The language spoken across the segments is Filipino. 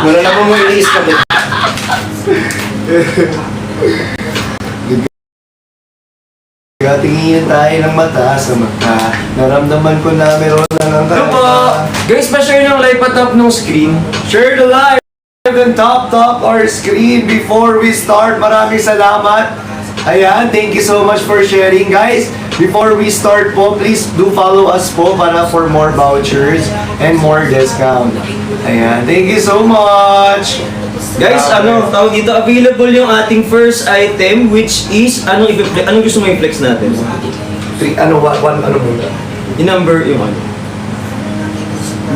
Wala na po mo iniis ka din. Tingin tayo ng mata sa mata. Naramdaman ko na meron lang ang Ano po? Guys, pa-share ng live at top ng screen. Share the live and top our screen before we start. Maraming salamat. Ayan, thank you so much for sharing, guys. Before we start po, please do follow us po para for more vouchers and more discount. Ayan, thank you so much. Guys, tawag dito, available yung ating first item which is, anong gusto mo i-flex natin? Ano muna? Yung number, yung ano?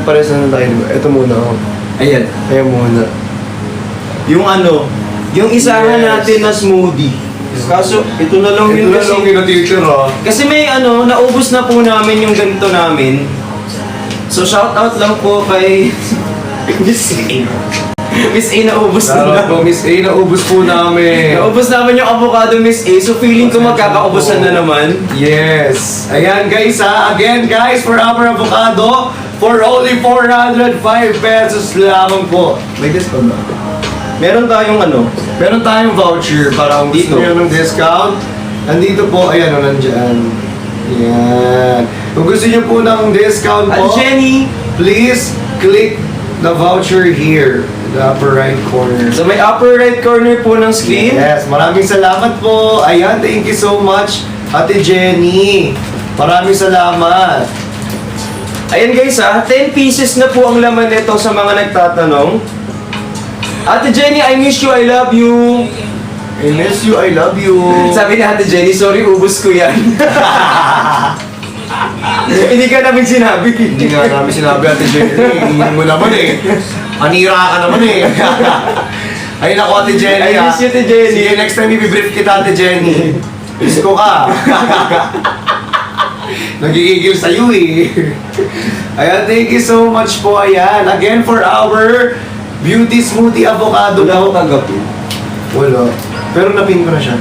Pares na tayo, diba? Ito muna ako. Ayan. Ayan muna. Yung isahan natin na smoothie. Kaso, ito na lang yun kasi. yung teacher, ah. Kasi may naubos na po namin yung ganito namin. So, shoutout lang po kay Miss A. Miss A, naubos na Salamat po, Miss A, naubos po namin. Naubos naman yung avocado, Miss A. So, feeling ko magkakaubusan na naman. Yes. Ayan guys ha. Again guys, for our avocado, for only 405 pesos lamang po. May discount ba? Meron tayong Meron tayong voucher para kung gusto Dito. nyo ng discount. Nandito po, ayan o, nandyan. Ayan. Kung gusto nyo po ng discount po, Jenny! please click the voucher here. The upper right corner. So, may upper right corner po ng screen. Yes, maraming salamat po. Ayan, thank you so much, Ate Jenny. Maraming salamat. Ayan guys 10 pieces na po ang laman nito sa mga nagtatanong. Ate Jenny, I miss you, I love you. I miss you, I love you. Sabi ni Ate Jenny, sorry, ubus ko yan. Hindi ka namin sinabi. Hindi nga namin sinabi, Ate Jenny. Hindi mo naman eh. Anira ka naman eh. Ayun ako, Ate Jenny. I miss you, Ate Jenny. Sige, next time i-brief kita, Ate Jenny. Miss ko ka. Nagigigil sa'yo eh. Ayan, thank you so much po. Ayan, again for our beauty smoothie avocado. Wala akong tanggapin. Wala. Pero napin ko na siya.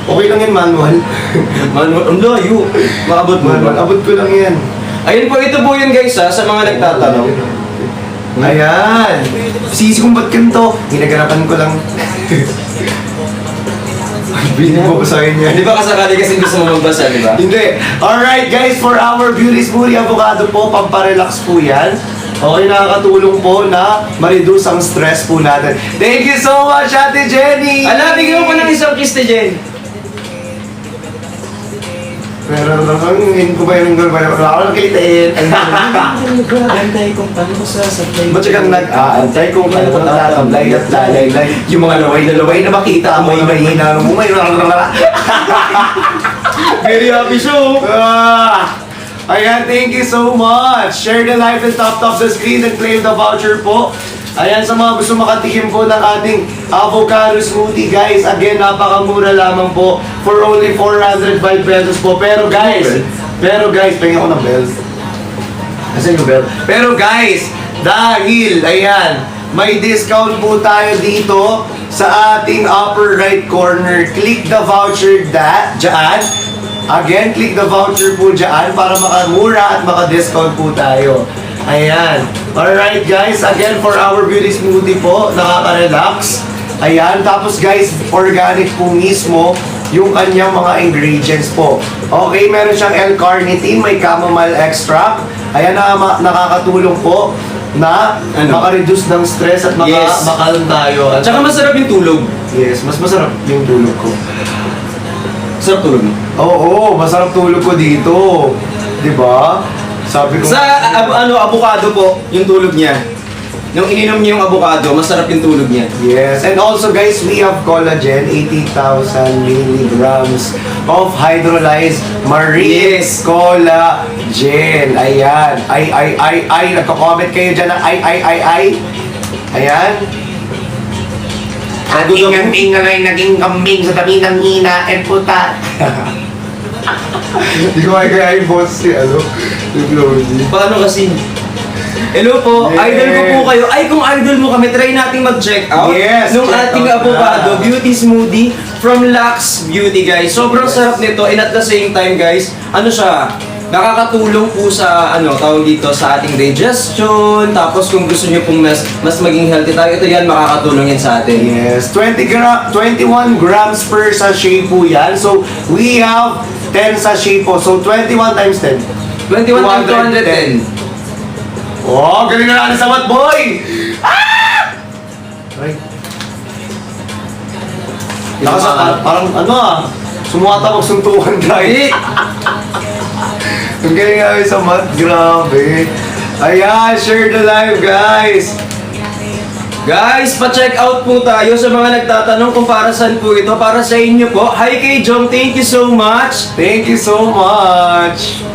Okay lang yan, manual. Manual, ang layo. Maabot mo Manual, ba? abot ko lang yan. Ayun po, ito po yun guys sa mga nagtatanong. Ayan. Sisi kung ba't ganito? Ginaganapan ko lang. Hindi mo basahin niya. Di ba kasakali kasi gusto mo magbasa, di ba? Hindi. Alright guys, for our beauty smoothie avocado po, pamparelax po yan. Okay, nakakatulong po na ma-reduce ang stress po natin. Thank you so much, Ate Jenny! Bigyan mo po ng isang kiss ni Jen. Pero naman, ko ba yung girl ba? Wala ko lang kilitain. Antay kung paano ko sasablay. Ba't siya kang nag-aantay kung ano kung tatablay at lalaylay? Yung mga laway na makita mo, yung mahina mo, may Very happy show. Ayan, thank you so much. Share the live and top the screen and claim the voucher po. Ayan, sa mga gusto makatikim po ng ating avocado smoothie, guys. Again, napakamura lamang po for only 405 pesos po. Pero guys, pahinga ko ng bell. Asan yung bell? Pero guys, dahil, ayan, may discount po tayo dito sa ating upper right corner. Click the voucher dyan. Again, click the voucher po dyan para makamura at maka-discount po tayo. Ayan. Alright guys, again for our beauty smoothie po, nakaka-relax. Ayan, tapos guys, organic po mismo yung kanyang mga ingredients po. Okay, meron siyang L-carnitine, may chamomile extract. Ayan, nakakatulong po na maka-reduce ng stress at Yes. makalm tayo. At Tsaka masarap yung tulog. yes, mas masarap yung tulog ko. Sarap tulog mo. Oo, masarap tulog ko dito. 'Di ba? Sabi ko Sa avocado po, yung tulog niya. Nung ininom niya yung avocado, masarap yung tulog niya. yes. And also guys, we have collagen, 80,000 milligrams of hydrolyzed marine Yes. collagen. Ayan. Ay. Nagko-comment kayo dyan na ay. Ayan. At ingang ay naging kambing sa tabi ng hina and puta. Hindi ko kaya yung boss si yung Chloe. Paano kasi? Hello po, Yes. idol ko po kayo. Ay, kung idol mo kami, try nating mag-check out Yes, nung check ating out avocado na. beauty smoothie from Lux Beauty, guys. Sobrang sarap nito and at the same time, guys, ano siya? nakakatulong po sa tawag dito sa ating digestion. Tapos kung gusto niyo pong mas maging healthy tayo, ito yan, makakatulong yan sa atin. Yes, 21 grams per sachet po yan. So, we have 10 sachet po. So, 21 times 10. 21 times 210. Oh, galing na natin sa what, boy! Ah! Ay. Parang sumuwata magsuntukan, guys. Ang galing namin sa mat, grabe. Ayan, share the live, guys. Guys, pa-check out po tayo sa mga nagtatanong kung para saan po ito. Para sa inyo po. Hi kay Jong, thank you so much. Thank you so much.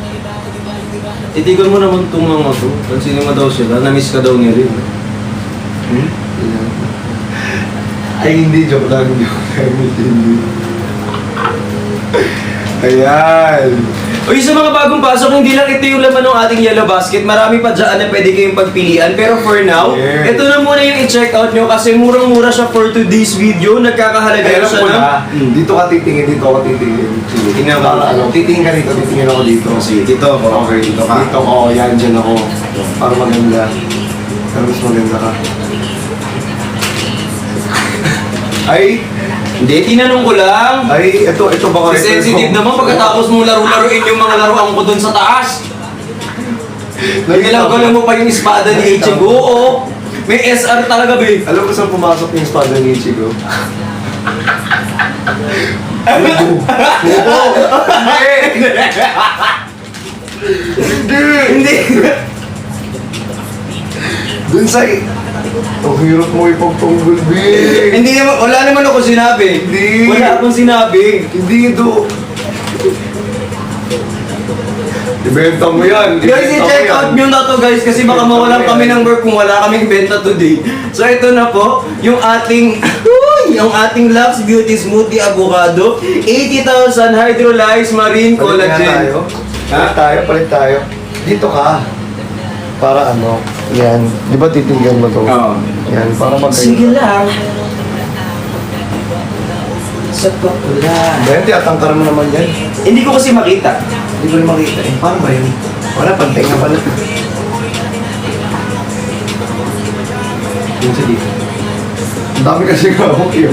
Itigan mo naman itong mga to. Pansinin mo daw sila. Na-miss ka daw niya rin. Ay, hindi. Joke lang. Hindi. Ayan. Uy, sa mga bagong pasok, hindi lang ito yung laman ng ating yellow basket. Marami pa dyan na pwede kayong pagpilian. Pero for now, Yeah. ito na muna yung i-check out nyo kasi murang-mura siya for today's video. Nagkakahalaga Alam siya ko ng... na. Dito ka titingin. Sige, tingnan ko. Titingin ka dito. Titingin ako dito. Sige, dito ako. Okay, dito ka. Dito ko. Yan, dyan ako. Para maganda. Para mas maganda ka. Ay, Hindi, tinanong ko lang. ito ba Si sensitive naman pagkatapos mong laro-laruin yung mga laruan ko dun sa taas. Nagilagalan mo pa yung espada ni Ichigo. Oo. May SR talaga, be. Alam mo saan pumasok yung espada ni Ichigo? Hindi. Dun sa... Ang hirap mo ipagtanggol, B. Hindi naman, wala naman ako sinabi. Hindi. Wala akong sinabi. Hindi do. Ibenta mo yan. Guys, i-check out nyo na to guys kasi baka mawalan kami ng work kung wala kaming benta today. So ito na po, yung ating Lux Beauty Smoothie Avocado, 80,000 hydrolyzed marine collagen. Palit tayo. Dito ka. Para ano, yan. Di ba titinggan mo to? Oo. Yan, para Sige lang. Sa pakula. Hindi, atangkar mo naman yan. Hindi ko kasi makita. Hindi ko rin makita eh. Paano ba yun? Wala, pantay nga pala. Yun sa dito. Ang dami kasi nga ako kaya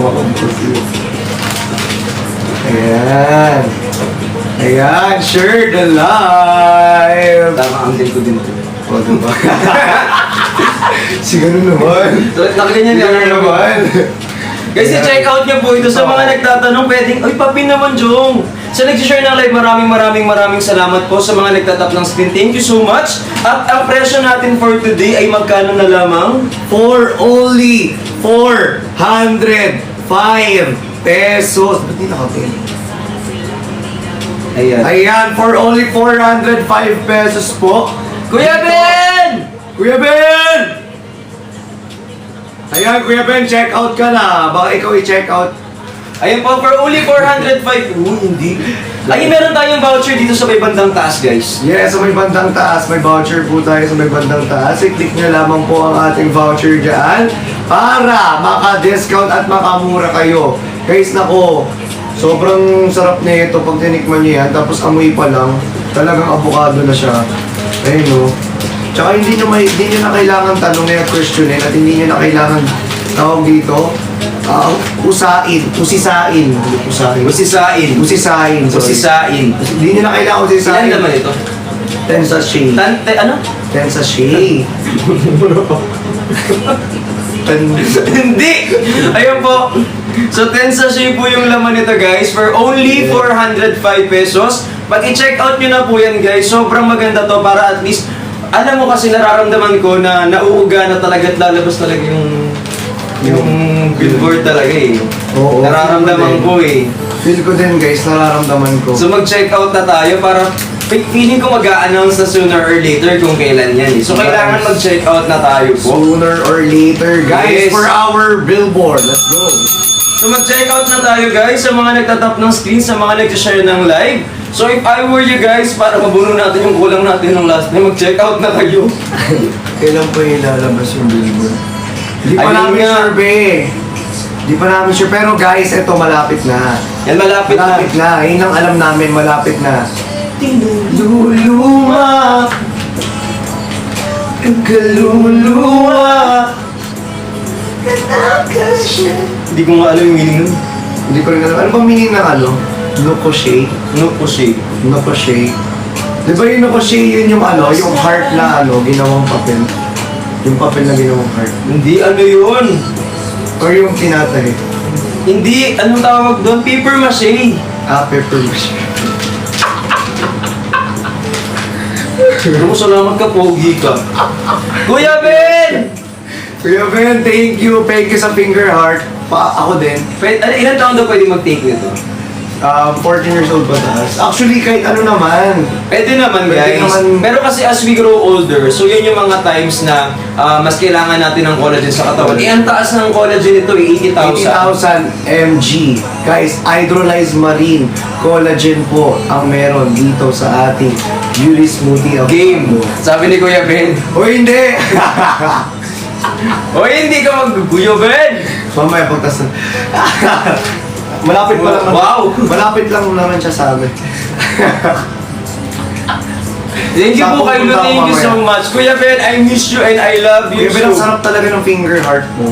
Ayan. Ayan, share the live. Tama ang ko din ito. O, diba? Si ganun naman. So, nakaganyan Si ka ganun naman. Guys, i-check out nyo po ito sa mga nagtatanong, pwedeng, uy, papi naman, Jong! Sa nag-share ng live, maraming salamat po sa mga nagtatap ng screen. Thank you so much. At ang presyo natin for today ay magkano na lamang? For only 405 pesos. Ba't di nakapin? Ayan. Ayan, for only 405 pesos po. Kuya Ben! Kuya Ben! Ayan, Kuya Ben, check out ka na. Baka ikaw i-check out. Ayan po, for only 405. Hindi. Ay, meron tayong voucher dito sa may bandang taas, guys. Yes, sa may bandang taas, may voucher po tayo sa may bandang taas. I-click nyo lamang po ang ating voucher dyan para maka-discount at makamura kayo. Guys, nako, sobrang sarap na ito pag tinikman nyo yan. Tapos amoy pa lang, talagang avocado na siya. Ayun o. Tsaka hindi nyo na kailangan tanongin at questionin at hindi nyo na kailangan tawag dito. Usisain. Usisain. Hindi nyo na kailangan usisain. Ilan naman ito? 10 sachet. Ano? 10 sachet. Hindi! Ayun po. So, 10 sachet po yung laman nito, guys, for only 405 pesos. Pag i-check out nyo na po yan, guys, sobrang maganda to para at least, alam mo kasi nararamdaman ko na nauuga na talaga at lalabas talaga yung billboard talaga eh. Oo, Nararamdaman ko eh. Feel ko din guys, nararamdaman ko. So mag-check out na tayo para feeling ko mag-a-announce na sooner or later kung kailan yan eh. So kailangan mag-check out na tayo po. Sooner or later guys, Yes. for our billboard. Let's go. So mag-check out na tayo guys sa mga nagtatap ng screen, sa mga nag-share ng live. So if I were you guys, para mabuno natin yung kulang natin ng last time, mag-check out na kayo. Kailan pa ilalabas yung billboard? Hindi pa Ayun namin nga. sure, be. Hindi pa namin sure. Pero guys, eto malapit na. Yan malapit na. Malapit na. Yun ang alam namin, malapit na. Luluma. Kaluluwa. Hindi ko nga alam yung meaning nun. Hindi ko rin alam. Ano bang meaning ng ano? Nokoshe? No po siya. Nokoshe. Di ba yung nokoshe yun yung ano? Yung heart na ano? Ginawang papel. Yung papel na ginawang heart. Hindi, ano yun? Or yung pinatay. Hindi, anong tawag doon? Paper mache. Ah, pepper mash. Pero salamat ka, pogi ka. Kuya Ben! Kuya Ben, thank you. Thank you sa finger heart. Ako din. Ilan taon daw pwede mag-take nito? 14 years old pa taas. Actually, kahit ano naman. Pwede naman, Pwede guys. naman. Pero kasi as we grow older, so yun yung mga times na mas kailangan natin ng collagen sa katawan. Ang taas ng collagen nito, 80,000. 80,000 mg. Guys, hydrolyzed marine collagen po ang meron dito sa ating beauty smoothie. Game. Sabi ni Kuya Ben. O hindi! O hindi ka mag-Kuya Ben! Mamaya pagtas malapit pa lang. Wow! Malapit lang naman siya sa amin. Thank you po, Saan Kylo. pupunta ako Thank you so mamaya? much. Kuya Ben, I miss you and I love you. Kuya Ben, ang sarap talaga ng finger heart mo.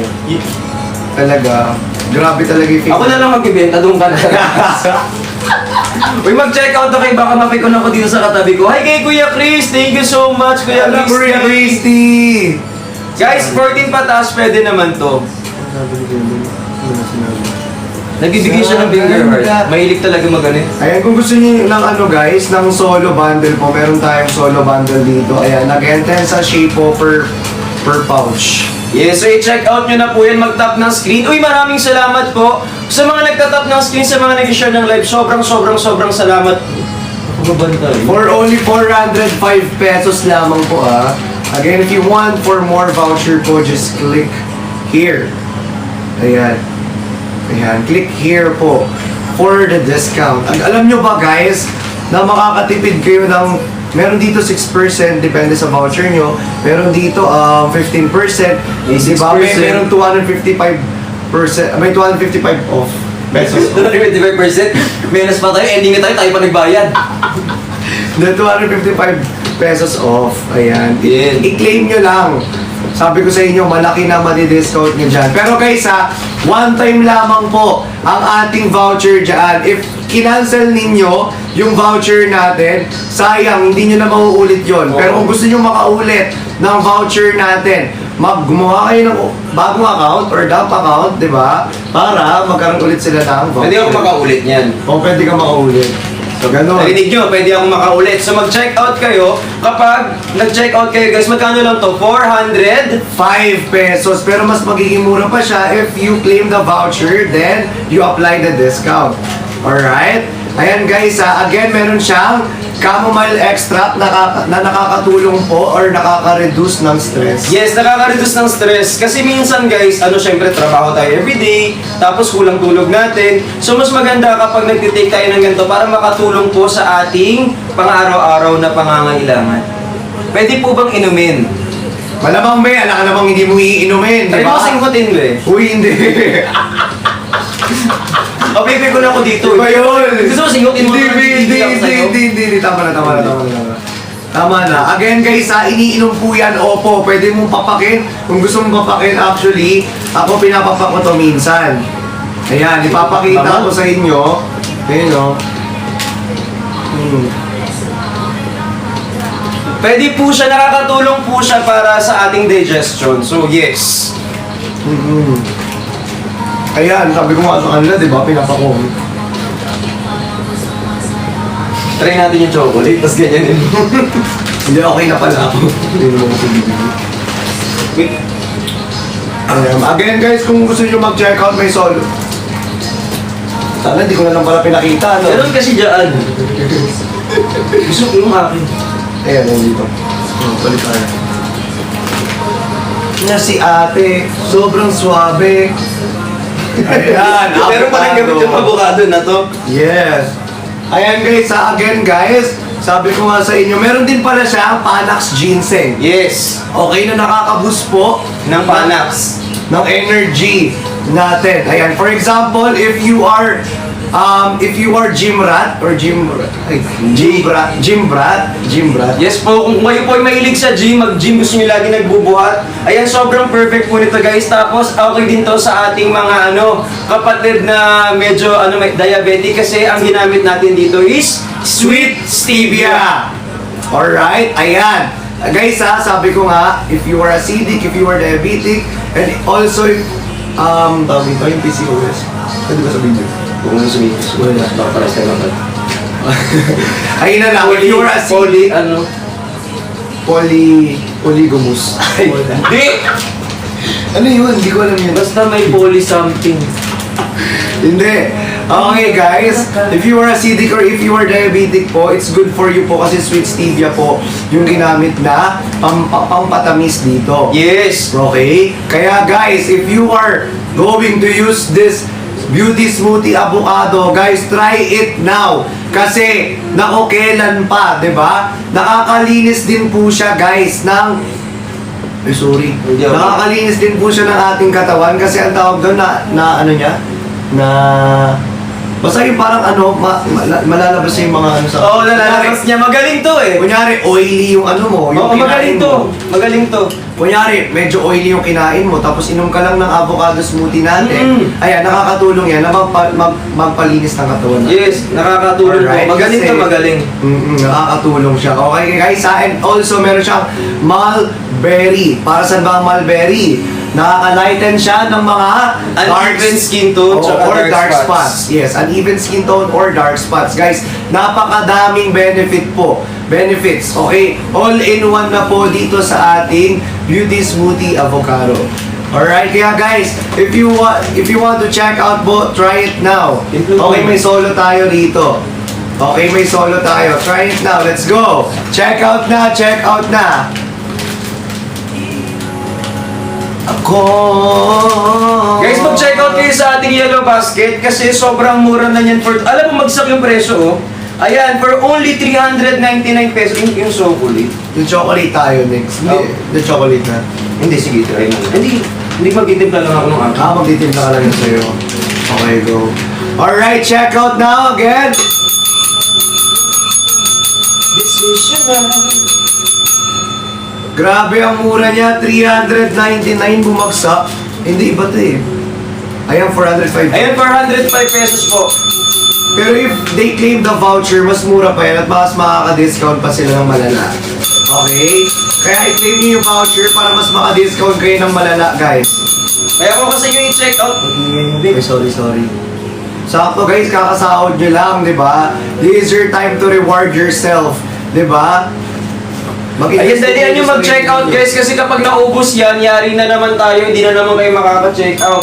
Talaga. Grabe talaga yung finger Ako na lang magbibenta, doon ka na. Uy, mag-check out na kayo. Baka mapikon ako dito sa katabi ko. Hi kay Kuya Chris. Thank you so much, Kuya Kuya Chris. Christy! Guys, 14 pataas pwede naman to. Nagbibigay siya ng finger heart. Mahilig talaga mag-ano. Ayan, kung gusto niyo ng ano guys, ng solo bundle po, meron tayong solo bundle dito. Ayan, nag-10 sa shape po per pouch. Yes, so i-check out nyo na po yan, mag-tap ng screen. Uy, maraming salamat po sa mga nagtatap ng screen, sa mga nag-share ng live. Sobrang salamat. Pagabantay. For only 405 pesos lamang po ah. Again, if you want for more voucher po, just click here. Ayan. Ayan, click here po for the discount. Alam nyo ba guys, na makakatipid kayo ng, meron dito 6% depende sa voucher nyo, meron dito 15%, diba? Meron 255%, may 255 off pesos. 25%. Menos pa tayo, ending na tayo pa nagbayad. The 255 pesos off. Ayan. Yan. I-claim nyo lang. Sabi ko sa inyo, malaki na madi-discount nyo dyan. Pero guys ha, one time lamang po ang ating voucher dyan. If kinancel ninyo yung voucher natin, sayang, hindi nyo na mauulit yon. Pero kung gusto nyo makaulit ng voucher natin, gumawa kayo ng bagong account or dump account, di ba? Para magkaroon ulit sila ng voucher. Pwede ako makaulit niyan. O pwede ka makaulit. So, gano'n. Narinig nyo, pwede akong makaulit. So mag-check out kayo. Kapag nag-check out kayo guys, magkano lang to? 400? 5 pesos. Pero mas magiging mura pa siya if you claim the voucher, then you apply the discount. Alright? Ayan guys, again, meron siyang chamomile extract na nakakatulong po or nakaka-reduce ng stress. Yes, nakaka-reduce ng stress. Kasi minsan guys, syempre trabaho tayo everyday, tapos kulang tulog natin. So mas maganda kapag nagtitake tayo ng ganito para makatulong po sa ating pang-araw-araw na pangangailangan. Pwede po bang inumin? Malamang may, alam ka namang hindi mo iinumin, di Try ba? mo singkutin ba eh. Uy, hindi. O, pepe ko na ako dito. Iba yun. Gusto mo singkutin mo? Hindi. Tama na. Tama na. Again guys, iniinom po yan. Opo, pwede mong papakin. Kung gusto mong papakin, actually, ako pinapapak ko to minsan. Ayan, ipapakita ko sa inyo. Ayan o. Pwede po siya, nakakatulong po siya para sa ating digestion. So, yes. Ayan, sabi ko nga sa kanila, di ba, pinapako. Try natin yung chocolate, tapos ganyan din. Hindi, okay na pala ako. Hindi naman ako bibigyan. Wait. Again guys, kung gusto nyo mag-check out, may solo. Sana hindi ko na lang pala pinakita, no? Ganun kasi dyan. Gusto ko yung akin. Ayan, nandito. Balik tayo. Na si ate, sobrang suabe. Ayan, Pero parang gamit yung avocado na to. Yes. Ayan guys, again guys, sabi ko nga sa inyo, meron din pala siya Panax Ginseng. Yes. Okay na nakaka-boost po Ng Panax. ng energy. natin. Ayan, for example, if you are gym rat or gym rat. Yes po, kung kayo po ay mahilig sa gym, mag-gym, gusto nyo lagi nagbubuhat, ayan, sobrang perfect po nito guys. Tapos, okay din to sa ating mga kapatid na medyo may diabetic kasi ang ginamit natin dito is Sweet Stevia. Alright, ayan. Guys sabi ko nga, if you are acidic, if you are diabetic, and also, tawag dito, yung PCOS. Pwede ba sabihin dito? Kung ano sumitis, Wala. baka pares tayo naman. Ayun na lang, if you are acidic, polygamous. Hindi! Ano yun? Hindi ko alam yun. Basta may poly something. Hindi. Okay guys, if you are acidic or if you are diabetic po, it's good for you po kasi Sweet Stevia po yung ginamit na pampatamis dito. Yes! Okay? Kaya guys, if you are going to use this Beauty Smoothie Avocado, guys, try it now. Kasi naokelan pa, 'di ba? Nakakalinis din po siya, guys, ng Hindi ako. Nakakalinis din po siya ng ating katawan kasi ang tawag doon na ano niya? Na basta yung parang malalabas yung mga sa... Oo, lalabas niya. Magaling to eh. Kunyari, oily yung mo. Yung Oo, magaling kinain to. mo. Magaling to. Kunyari, medyo oily yung kinain mo, tapos inom ka lang ng avocado smoothie natin. Ayan, nakakatulong yan na magpalinis ng katawan natin. Yes, nakakatulong Alright, po. Magaling kasi- to, magaling. Nakakatulong siya. Okay guys, and also meron siyang mulberry. Para saan ba ang mulberry? Nakaka-lighten siya ng mga Uneven skin tone, tsaka or dark dark spots. spots. Yes, uneven skin tone or dark spots. Guys, napakadaming benefits, okay? All-in-one na po dito sa ating Beauty Smoothie Avocado. Alright, kaya guys, if you want to check out po, try it now. Okay, may solo tayo dito. Okay, may solo tayo. Try it now. Let's go. Check out na. Ako. Guys, mag-check out kayo sa ating Yellow Basket kasi sobrang mura na yan for... Alam mo, magsak yung presyo, oh. Ayan, for only 399 pesos. Yung chocolate. Yung chocolate tayo next. Oh. Yung chocolate na. Hindi, sige, try mo. Hindi magtitimpla lang ako ng akin. Magtitimpla ka lang yun sa'yo. Okay, go. Alright, check out now again. Grabe ang mura niya, 399 bumagsak. Hindi iba to eh. Ayan, 405. Ayan, 405 pesos po. Pero if they claim the voucher, mas mura pa yan at mas makaka-discount pa sila ng malala. Okay? Kaya i-claim niyo yung voucher para mas maka-discount kayo ng malala, guys. Kaya ko kasi yung i-check out. Ay, sorry. Sakto guys, kakasahod nyo lang, di ba? This is your time to reward yourself, di ba? Ayun, dalihan nyo mag-check out guys kasi kapag naubos yan, yari na naman tayo, hindi na naman kayo makaka-check out.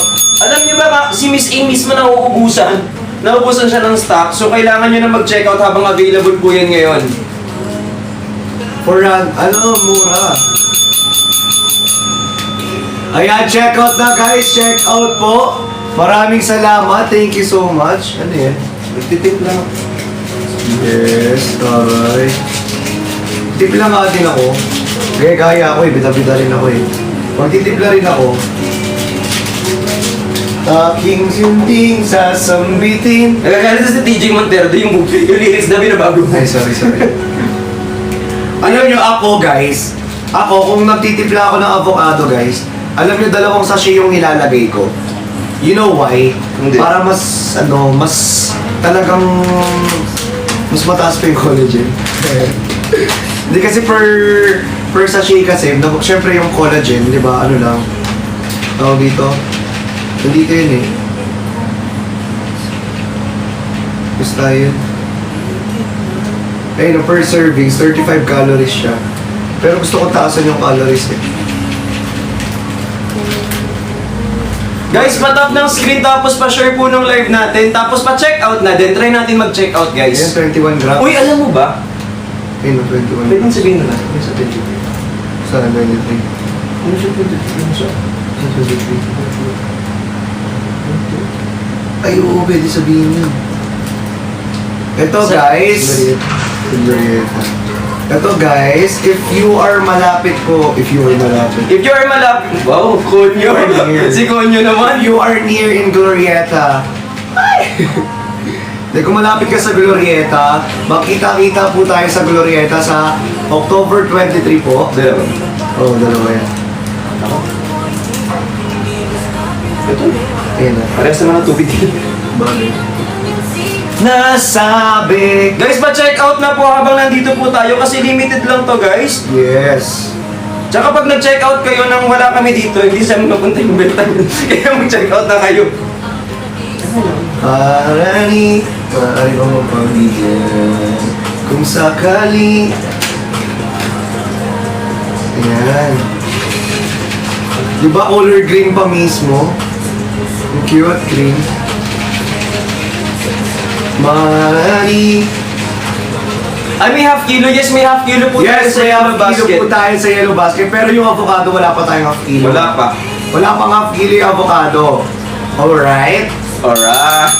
Alam nyo ba, si Miss A mismo nauubusan. Naubusan siya ng stock, so kailangan nyo na mag-check out habang available po yan ngayon. For mura. Ayan, check out na guys, check out po. Maraming salamat, thank you so much. Ano yan? Nagtitip lang. Yes, alright. Tipla nga din ako. Gaya ako eh, bida-bida rin ako eh. Magtitipla rin ako. Aking sinting sasambitin. Nagagalit sa TJ Montero, yung lyrics na binabago. Ay, sorry. Alam nyo ako guys, kung nagtitipla ako ng avocado guys, alam nyo dalawang sachet yung nilalagay ko. You know why? Hindi. Para mas talagang mas mataas pa yung collagen. Hindi kasi per sachet kasi, syempre yung collagen, di ba, ano lang, tawag dito, nandito yun eh. Basta yun. Ayun, per serving, 35 calories siya. Pero gusto ko taasan yung calories eh. Guys, patap ng screen tapos pa-share po ng live natin tapos pa-check out na din. Try natin mag-check out guys. Ayan, 21 grams. Uy, alam mo ba? Ayun, 21 Pwede grams. sabihin na lang. Ano sa 23? Sana 23. Ano siya 23? Ano siya? Sa 23. Ay, oo, pwede sabihin yun. Ito guys. Glorieta. Ito guys, if you are malapit, If you are malapit, wow, Konyo. Si Konyo naman. if you are near in Glorieta, kung malapit ka sa Glorieta, makita-kita po tayo sa Glorieta sa October 23 po. Dalawa. Oo, dalawa yan. Ito. Ayan na. Parehas naman ang tubig. Nasabi. Guys, pa-check out na po habang nandito po tayo kasi limited lang to guys. Yes. Tsaka pag nag-check out kayo nang wala kami dito, hindi sa mga mapunta yung benta. Kaya mag-check out na kayo. Parani, tayo mapamigyan. Kung sakali. Ayan. Di ba color green pa mismo? Ang cute green. Marani. Ay, may half kilo. Yes, may half kilo po tayo Yes, sa may yellow half kilo basket. po tayo sa yellow basket. Pero yung avocado, wala pa tayong half kilo. Wala pa. Wala pang half kilo yung avocado. Alright? Alright.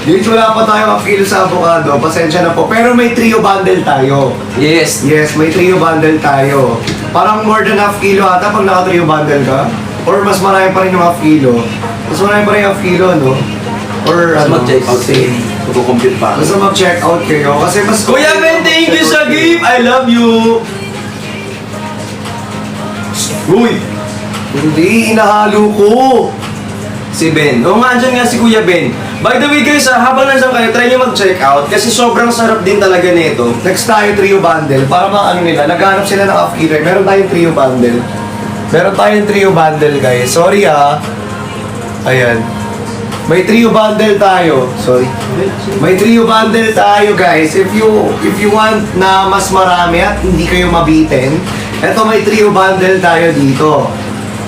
Guys, wala pa tayong half kilo sa avocado. Pasensya na po. Pero may trio bundle tayo. Yes. Yes, may trio bundle tayo. Parang more than half kilo ata pag naka-trio bundle ka. Or mas marami pa rin yung half kilo. Mas marami pa rin yung half kilo, no? Or Mas ano? mag-check out same. Magko-compute pa. Basta mag-check out kayo. Kasi mas... Kuya Ben, thank you sa gift. I love you. Uy! Hindi, inahalo ko. Si Ben. Oo nga, andyan nga si Kuya Ben. By the way guys, habang nandiyan kayo, try nyo mag-check out kasi sobrang sarap din talaga nito. Next tayo trio bundle. Para ano nila, naghanap sila ng half kilo. Meron tayong trio bundle. Meron tayong trio bundle, guys. Sorry Ayan. May trio bundle tayo. Sorry. May trio bundle tayo, guys. If you want na mas marami at hindi kayo mabitin, eto may trio bundle tayo dito.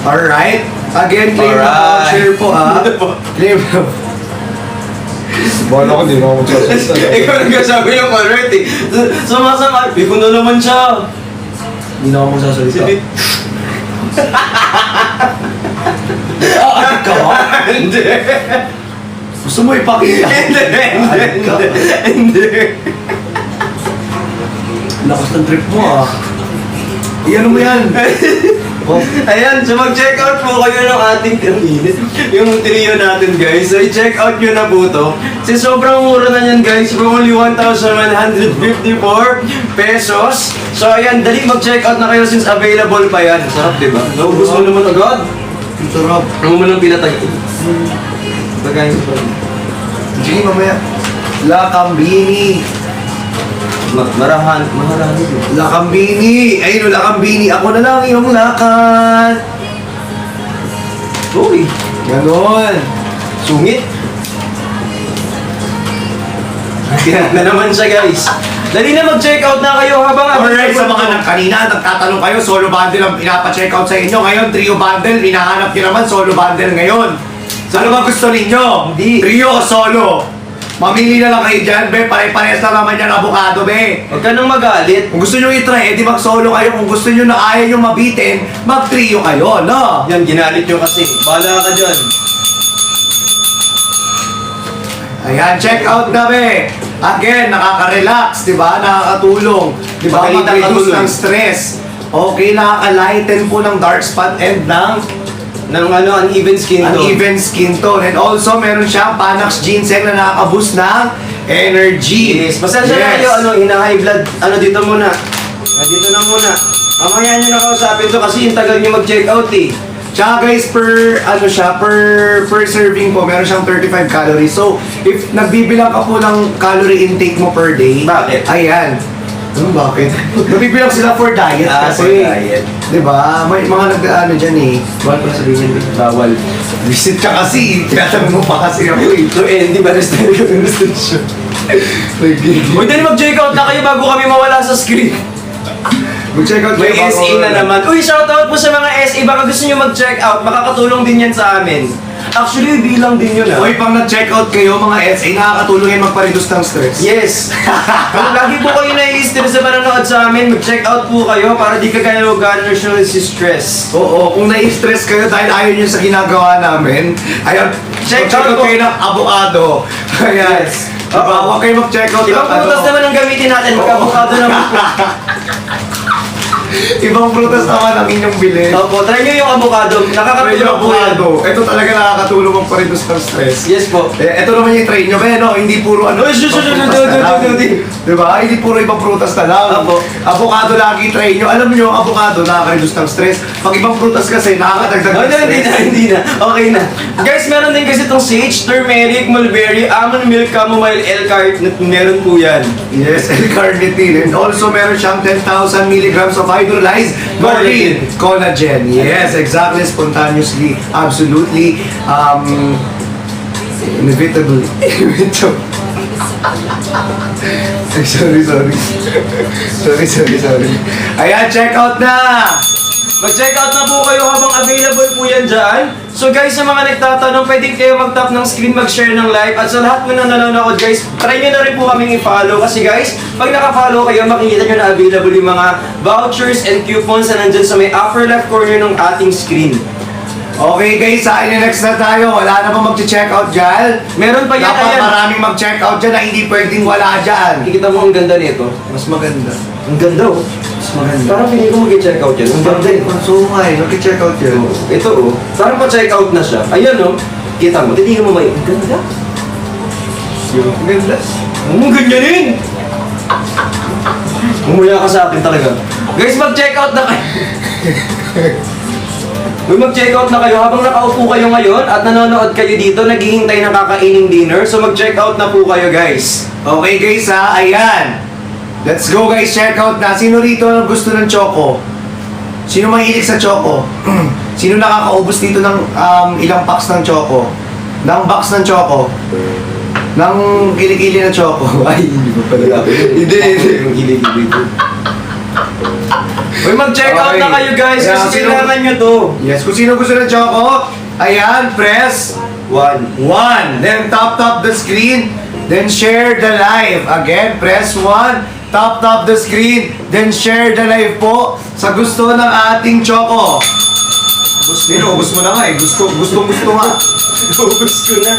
Alright? Again, claim na Alright. voucher po Claim na... Bala ko, di na ako magsasalita. Ikaw nagkasabi yung alright eh. Sumasama. Ikaw na naman siya. Hindi na ako magsasalita. Si Aadik ka ba? Hindi. Gusto mo ipakita? Hindi. Lakas ng trip mo Iyan mo yan. Oh. Ayan, so mag-check out po kayo ng ating kanina. Yung trio natin guys. So i-check out nyo na po to. Kasi sobrang mura na yan guys. For only 1,154 pesos. So ayan, dali mag-check out na kayo since available pa yan. Sarap diba? Naubos mo naman agad. Ang sarap. Ano mo nang pinatag? Tagayin ko pa. Sige, mamaya. La Cambini. Marami. La Cambini. Ayun, La Cambini. Ako na lang yung lakad. Uy, Ganon. sungit. Yan na naman siya guys. Dali na mag-check out na kayo habang Alright, sa mga kanina, nagtatanong kayo, solo bundle ang pinapa-check out sa inyo. Ngayon, trio bundle. Hinahanap nyo naman, solo bundle ngayon. So, ano ba gusto ninyo? Hindi. Trio o solo? Mamili na lang kayo dyan, be. Pare-pares na naman yan avocado, be. Huwag ka nang magalit. Kung gusto nyo i-try, edi mag-solo kayo. Kung gusto nyo na ayaw nyo mabitin, mag-trio kayo, no? Yan, ginalit nyo kasi. Bahala ka dyan. Ayan, check out na, be. Again, nakaka-relax, di ba? Nakakatulong. Di ba? Magaling Mag-reduce nakatulong. ng stress. Okay, nakaka-lighten po ng dark spot and ng Ng uneven skin tone. uneven skin tone. And also, meron siyang Panax Ginseng na nakaka-boost ng energy. Yes, pasensya na kayo, hina-high blood, dito muna. Dito na muna. Mamaya nyo na kausapin to kasi yung tagal nyo mag-check out eh. Tsaka guys, per serving po, meron siyang 35 calories. So, if nagbibilang ka po ng calorie intake mo per day, Bakit? Ayan. Bakit? Nagbibilang sila for diet kasi. for diet. Diba? May mga nag-ano dyan eh. Bawal pa sabihin, bawal. Visit ka kasi, tinatanong mo pa kasi ako eh. So, hindi ba rest siya? Nagiging. Uy, dali mag-check out na kayo bago kami mawala sa screen. Mag-check out May kayo bago SE na wala. naman. Uy, shoutout po sa mga SE. Baka gusto nyo mag-check out. Makakatulong din yan sa amin. Actually, bilang din yun Hoy, pang nag-check out kayo mga SA, nakakatulong yan magpa-reduce ng stress. Yes! Kung lagi po kayo nai-stress sa panonood sa amin, mag-check out po kayo para di ka kayo gano'n si stress. Oo, kung nai-stress kayo dahil ayaw nyo sa ginagawa namin, ayan, Check mag-check out out po. kayo ng avocado. Ayan. Yes. Diba? Huwag kayo mag-check out Ibang ng prutas naman ang gamitin natin, mag-avocado naman po. Ibang prutas naman ang inyong bilhin. Opo, try nyo yung avocado, Try nakakatulong nyo po yan. avocado. Ito talaga nakakatulong magpa-reduce ng stress. Yes po. Ito naman yung try nyo, no? Hindi puro ano, Uy, ibang prutas na lang. di. Diba? Hindi puro ibang prutas na lang. Apo. Avocado lagi try nyo. Alam nyo, avocado nakaka-reduce ng stress. Pag ibang prutas kasi, nakakadagdag Oh, ng hindi stress. na, hindi na. Okay na. Guys, meron din kasi itong sage, turmeric, mulberry, almond milk, chamomile, L-carnitine. Meron po yan. Yes, L-carnitine. And also, meron siyang 10,000 milligrams of hydrolyzed marine collagen. Yes, exactly. Spontaneously. Absolutely. Inevitably. Ay, sorry. Ayan, check out na! Mag-check out na po kayo habang available po yan dyan. So guys, sa mga nagtatanong, pwede kayo mag-tap ng screen, mag-share ng live. At sa lahat mo na nanonood guys, try nyo na rin po kaming i-follow. Kasi guys, pag naka-follow kayo, makikita nyo na available yung mga vouchers and coupons na nandyan sa may upper left corner ng ating screen. Okay guys, sa next na tayo. Wala na ba mag-check out dyan? Meron pa yan, Dapat ayan. maraming mag-check out dyan na hindi pwedeng wala dyan. Kikita mo ang ganda nito. Mas maganda. Ang ganda oh. Mas maganda. Parang hindi ko mag-check out yan. Ang ganda eh. So, mag-check out yan. Ito oh. Parang pa-check out na siya. Ayan oh. Kita mo. Titignan mo ba yun? Ang ganda. Ang ganda. Ang ganyanin! Umuya ka sa akin talaga. Guys, mag-check out na kayo. Uy, mag-check out na kayo habang nakaupo kayo ngayon at nanonood kayo dito, naghihintay ng kakaining dinner. So mag-check out na po kayo guys. Okay guys ha, ayan. Let's go guys, check out na. Sino rito ang gusto ng choco? Sino mahilig sa choco? Sino nakakaubos dito ng ilang packs ng choco? Ng box ng choco? Ng kilikili ng choco? Ay, hindi ba pala? Hindi. Yung kilig-kilig ko. Uy, mag-check out Okay. na kayo guys Yeah, kasi sino- kailangan nyo to. Yes, kung sino gusto ng choco, ayan, press 1. 1. Then tap the screen. Then share the live. Again, press 1. Tap the screen. Then share the live po sa gusto ng ating choco. Ubus mo na nga eh. Gusto nga. Ubus ko na.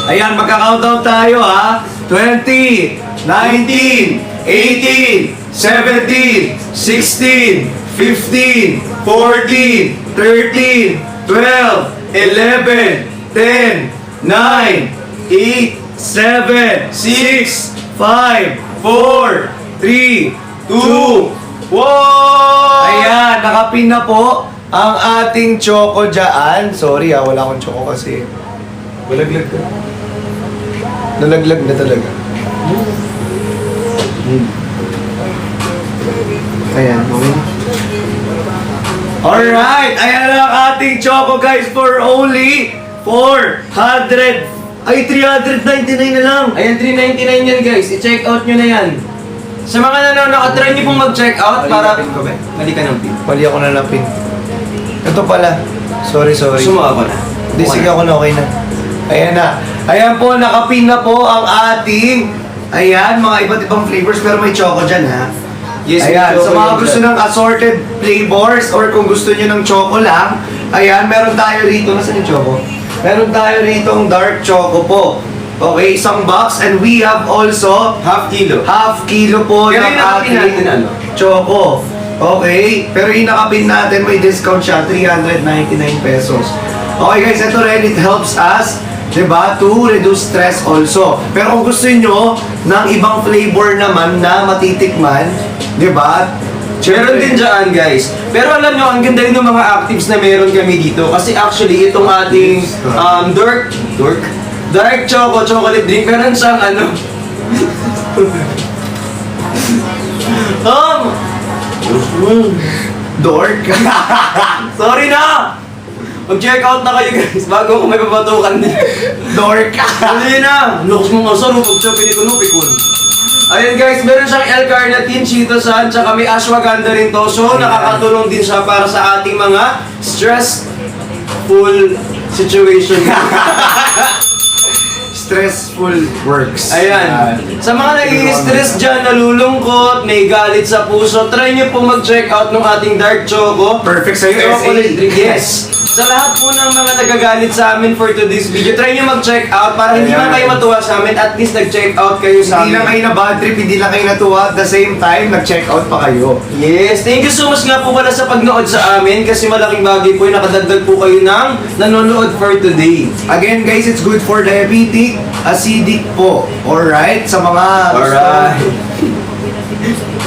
Ayan, magka-countdown tayo ha. 20, 19, 18, 17, 16, 15, 14, 13, 12, 11, 10, 9, 8, 7, 6, 5, 4, 3, 2, 1! Ayan, nakapin na po ang ating choco dyan. Sorry wala akong choco kasi. Walaglag ka. Nalaglag na talaga. Ayan, okay. Alright, ayan na ang ating choco guys for only 400. Ay, 399 na lang. Ayan, 399 yan guys. I-check out nyo na yan. Sa mga nanonood, try nyo pong mag-check out para... Mali ka ba? Mali ka ng pin. Mali ako nanapin. Ito pala. Sorry. Sumuha ko na. Hindi, sige ako na, okay na. Ayan na. Ayan po, nakapin na po ang ating, ayan, mga iba't ibang flavors, pero may choco dyan ha. Yes, Ayan, may sa choco mga yan gusto dyan. ng assorted flavors or kung gusto nyo ng choco lang, ayan, meron tayo rito. Nasaan yung choco? Meron tayo rito ang dark choco po. Okay, isang box and we have also Half kilo. half kilo po Pero ng yung nakapin natin, ating ano? choco. Okay, pero yung nakapin natin may discount siya, 399 pesos. Okay guys, ito rin, it helps us, diba, to reduce stress also. Pero kung gusto nyo ng ibang flavor naman na matitikman, diba, Meron din dyan guys. Pero alam nyo, ang ganda rin ng mga actives na meron kami dito. Kasi actually, itong ating dark chocolate drink, meron siyang ano... dork. Sorry na! Mag-check out na kayo guys bago ako may papatukan din. Dork. Hindi na! Lukas mong asaro pag siya pinikon-pikon. Ayun guys, meron siyang L-carnitine, chitosan, tsaka may ashwagandha rin to. So, nakakatulong din siya para sa ating mga stressful situation. Stressful works. Ayan. Sa mga nag-i-stress dyan, nalulungkot, may galit sa puso, try nyo po mag-check out ng ating dark choco. Perfect sa'yo, Chocolate SA. drink. Yes. Sa lahat po ng mga nagagalit sa amin for today's video, try nyo mag-check out para hindi Ayan. man kayo matuwa sa amin, at least nag-check out kayo sa Hindi lang amin. kayo na bad trip, hindi lang kayo natuwa. At the same time, nag-check out pa kayo. Yes, thank you so much nga po pala sa pagnood sa amin kasi malaking bagay po yung nakadagdag po kayo ng nanonood for today. Again guys, it's good for diabetic, acidic po. Alright? Sa mga Alright.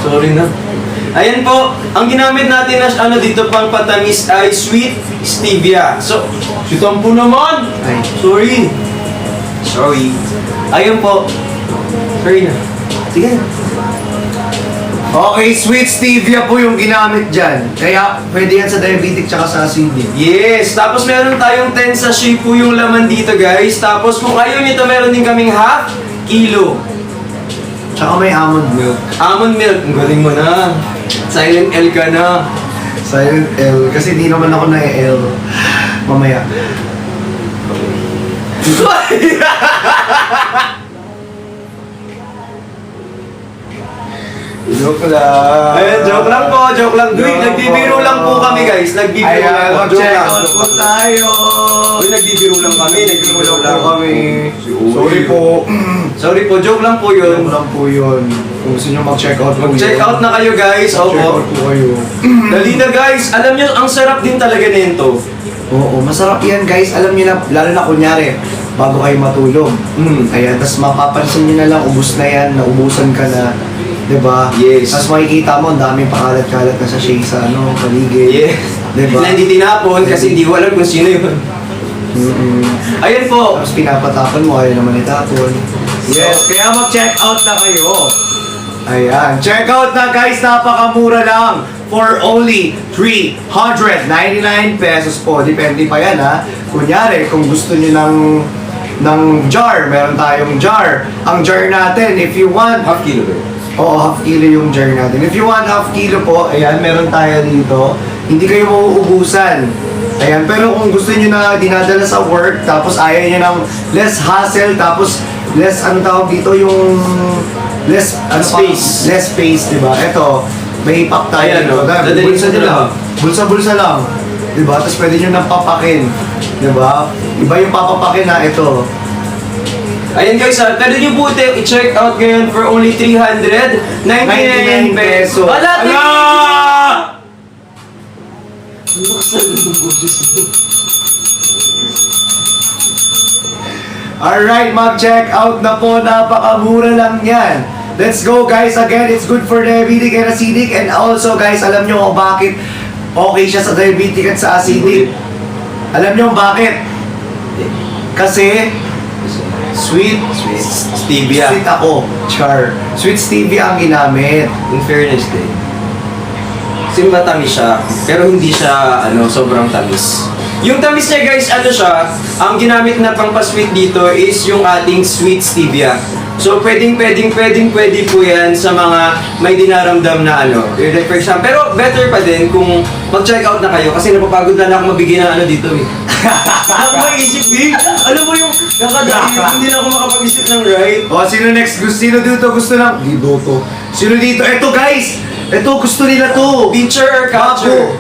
Sorry na. Ayan po, ang ginamit natin na ano dito pang patamis ay sweet stevia. So, sitan po naman. Ay. Sorry. Sorry. Ayun po. Sorry na. Sige na. Okay, sweet stevia po yung ginamit dyan. Kaya pwede yan sa diabetic tsaka sa acidic. Yes, tapos meron tayong 10 sachet po yung laman dito guys. Tapos kung ayaw nito, meron din kaming half kilo. Tsaka may almond milk. Almond milk. Ang galing mo na. Silent L ka na. Silent L. Kasi di naman ako na-L. Mamaya. Joke lang. Ayun, joke lang po, joke lang. Uy, Joke nagbibiro po. lang po kami guys. Nagbibiro Ayan, lang po. Joke mag-check lang. out po tayo. Uy, nagbibiro lang kami. Nagbibiro Joke lang po kami. Uy. Sorry po. Sorry po, joke lang po yun. Joke lang po yun. Kung gusto nyo mag-check out po Mag-check yun. out na kayo guys. Check out Opo. po kayo. Dali na guys. Alam nyo, ang sarap din talaga nito. Oo, masarap yan guys. Alam niyo na, lalo na kunyari, bago kayo matulog. Ayan, tapos mapapansin niyo na lang, ubus na yan, naubusan ka na. Diba? Yes. Tapos makikita mo, ang daming pakalat-kalat na sa shake sa ano, paligid. Yes. Diba? Na hindi tinapon kasi hindi ko alam kung sino yun. Ayun po. Tapos pinapatapon mo, ayaw naman itapon. Yes, kaya mag-check out na kayo. Ayan, check out na guys, napakamura lang. For only 399 pesos po. Depende pa yan ha. Kunyari, kung gusto nyo ng jar, meron tayong jar. Ang jar natin, if you want, Half kilo ba? oo, half kilo yung jar natin. If you want half kilo po, ayan, meron tayo dito. Hindi kayo mauubusan. Ayan, pero kung gusto nyo na dinadala sa work, tapos ayaw nyo ng less hassle, tapos less, ano tawag dito, yung less, ano Space. Pa, less space, diba? Ito, may pack tayo Ayan, dito. no? Dahil Dadalhin bulsa mo nyo lang. lang. Bulsa-bulsa lang. Diba? Tapos pwede nyo nang papakin. Diba? Iba yung papapakin na ito. Ayan guys, pwede nyo po ito i-check out ngayon for only 399 pesos. Ala! Alright, mag-check out na po. Napakamura lang yan. Let's go guys. Again, it's good for diabetic and acidic. And also guys, alam nyo kung bakit okay siya sa diabetic at sa acidic. Alam nyo kung bakit? Kasi sweet Stevia. Sweet ako, char. Sweet stevia ang ginamit. In fairness din. Kasi matamis siya, pero hindi siya sobrang tamis. Yung tamis niya guys, ano siya, ang ginamit na pang-pasweet dito is yung ating sweet stevia. So pwede po yan sa mga may dinaramdam na like for example, pero better pa din kung mag-check out na kayo kasi napapagod na ako mabigyan ng dito eh. Ako maisip eh, alam mo yung nakadahil, hindi na ako makapag-isip ng right. O, sino next? Sino dito gusto ng... Dito to. Sino dito? Eto guys! Eto, gusto nila to. Picture or capture?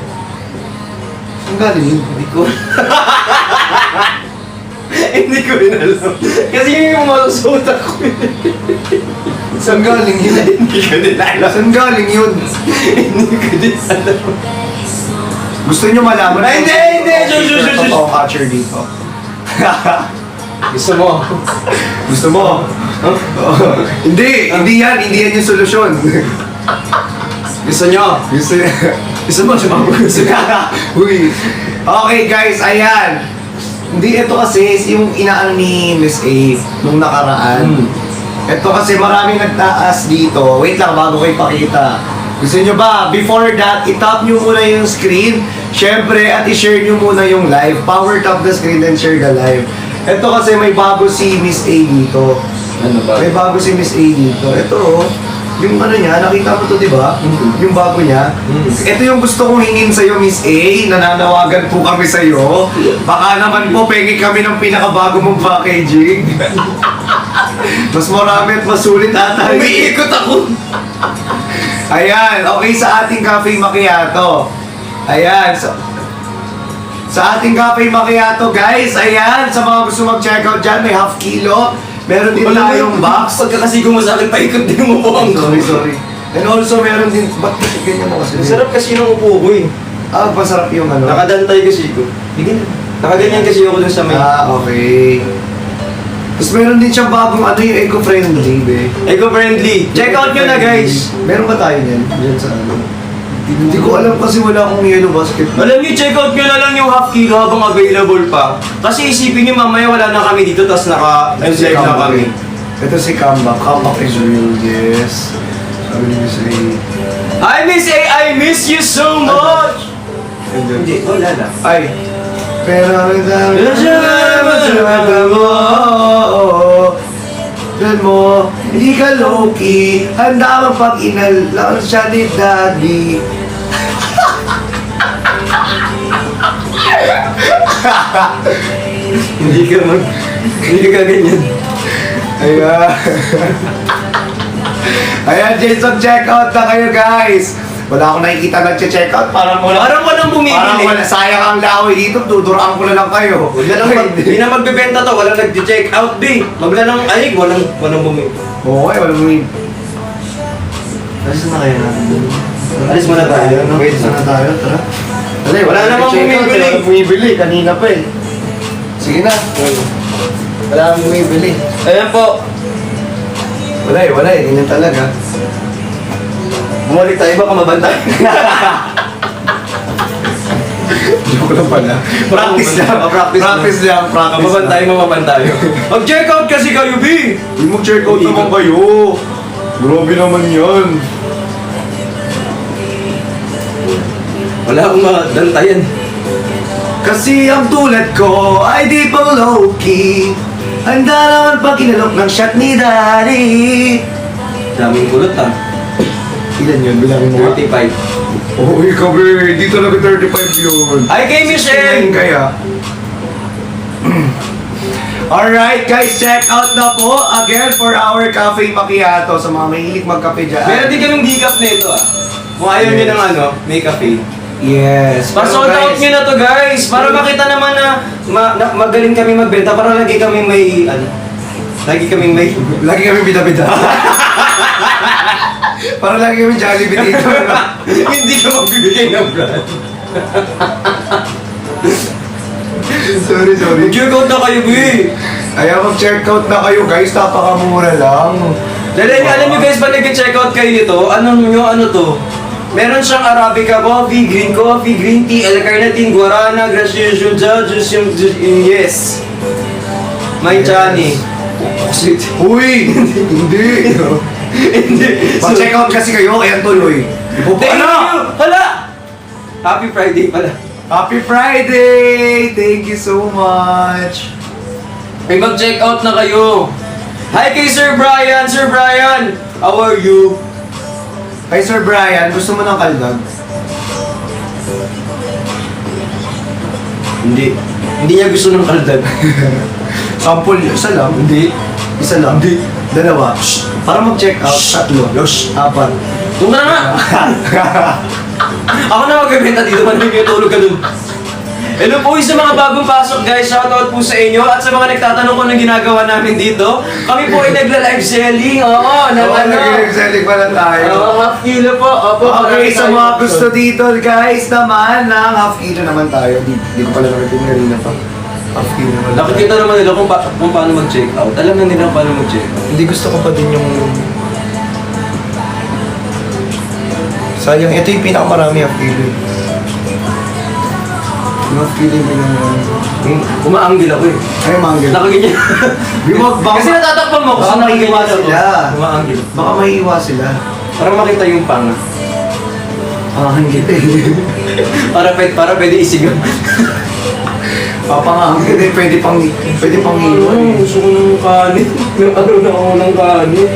Ang galing yun. Hindi ko. Hindi ko rin alam. Kasi yun yung malusot ako. Saan galing yun? Hindi ko din alam. Saan galing yun? Hindi ko din alam. Gusto nyo malaman? Ay, hindi! Sure. Totoo catcher dito. Gusto mo? Gusto mo? Hindi yan yung solusyon. Gusto nyo? Gusto mo, sumama gusto ka. Uy. Okay guys, ayan. Hindi, ito kasi yung inaano ni Miss A nung nakaraan. Ito kasi maraming nagtaas dito. Wait lang, bago kayo pakita. Gusto nyo ba, before that, itap nyo muna yung screen. Syempre, at i-share nyo muna yung live. Power tap the screen and share the live. Ito kasi may bago si Miss A dito. Ano ba? May bago si Miss A dito. Ito oh. yung ano niya, nakita mo to, di ba? Yung bago niya. Ito yung gusto kong hingin sa'yo, Miss A. Nananawagan po kami sa'yo. Baka naman po, pengi kami ng pinakabago mong packaging. Mas marami at masulit ata. Umiikot ako! Ayan, okay sa ating cafe macchiato. Ayan, sa ating cafe macchiato, guys. Ayan, sa mga gusto mag-checkout dyan, may half kilo. Meron din tayong box. Pagkakasigo mo sa akin, paikot din mo po ang Sorry. And also, meron din, ba't ganyan mo kasi? Sarap kasi yung upo ko eh. Ah, masarap yung ano. Nakadantay kasi ko. Nakaganyan kasi ako dun sa may... Ah, okay. Tapos meron din siyang bagong ano yung eco-friendly, be. Eco-friendly. Check out nyo na guys. Meron ba tayo niyan? Diyan sa ano? Hindi ko alam kasi wala akong yellow basketball. Alam nyo, check out nyo na lang yung half kilo habang available pa. Kasi isipin nyo mamaya wala na kami dito tapos naka-live na kami. Ito si Kambak. Kambak is real, yes. Sabi ni Miss A. Hi Miss A, I miss you so much! Hindi, wala na. Ay. Pero ang dami mo, hindi ka low-key, handa mo pag inalaw siya ni Daddy. Hindi ka ganyan. Ayan. Ayan, Jason, check out na kayo, guys. Wala akong nakikita nagche-check out. Parang Parang walang bumibili. Parang wala, sayang ang lahoy dito. Duduraan ko na lang kayo. Hindi na magbebenta to, walang nag-check out di. Magla ng ayig, walang bumibili. Oo, walang bumibili. Alis na kaya natin. Alis muna tayo, no? Wait, sana tayo. Tara. Dali, Wala namang nag-check out, bumibili. walang bumibili. Kanina pa eh. Sige na. Wala akong bumibili. Ayan po. Wala eh. Ganyan talaga. Bumalik tayo, baka mabantay. Joke lang pala. Practice lang. Practice lang. Mabantay, mabantay. Mag-check out kasi kayo, B! Uy, mag-check out naman kayo. Grabe naman yan. Wala akong madantayan. Kasi ang tulad ko ay di pang low-key. Handa naman pag kinalok ng shot ni Daddy. Daming kulot ha. Ilan yun? Bilangin mo nga. 35. Oh, ikaw be. Di talaga 35 yun. Hi kay Michelle! 69 kaya. Alright guys, check out na po again for our cafe macchiato sa mga mahilig magkape dyan. Meron din kaming decaf na ito ah. Kung ayaw nyo ng ano, may cafe. Yes. Pa-sold out nyo na to guys! Para makita naman na, magaling kami magbenta. Para lagi kami may, lagi kami may... Lagi kami bida-bida. Para lagi kami Jollibee dito. Hindi ka magbibigay ng brand. sorry. Mag-check out na kayo, B! Kaya mag-check out na kayo guys, napakamura lang. Dahil alam nyo guys, pag nag-check out kayo nito, ano to? Meron siyang Arabica coffee, green coffee, green tea, L-carnitine, guarana, gracioso, juice, yung yes. May chani. Sweet. Uy! Hindi! Hindi. Mag-check out kasi kayo, kaya tuloy. Thank you! Hala! Happy Friday pala. Happy Friday! Thank you so much! May mag-check out na kayo. Hi kay Sir Brian! Sir Brian! How are you? Kay Sir Brian, gusto mo ng kaldag? Hindi. Hindi niya gusto ng kaldag. Sample, isa lang. Hindi. Isa lang. Hindi. Dalawa. Para mag-check out, tatlo. Apat. Doon ka na nga! Ako na magbebenta dito, manimutulog ka dun. Hello po sa mga bagong pasok guys, shoutout po sa inyo. At sa mga nagtatanong kung anong ginagawa namin dito, kami po ay nagla-live selling. Oo, Nag-selling pala tayo. half kilo po. Opo, Okay, marami sa tayo mga dito. gusto dito guys naman, ng half kilo naman tayo. Di ko pala naman pinarina pa. Half kilo naman. Nakikita naman nila kung paano mag-check out. Alam na nila kung paano mag-check out. Hindi gusto ko pa din yung... Sayang, ito yung pinakamarami half kilo. Yung half kilo yung Umaanggil ako eh. Ay, manggil. Nakaganyan. Kasi natatakpan mo Baka kasi nakaganyan maiiwa ako. sila. Umaanggil. Baka maiiwa sila. Para makita yung panga. Ah, hindi eh. Para pwede isigaw. Papangangin eh, pwede pang iwan eh. Gusto ko ng kanin. Nang araw na ako ng kanin.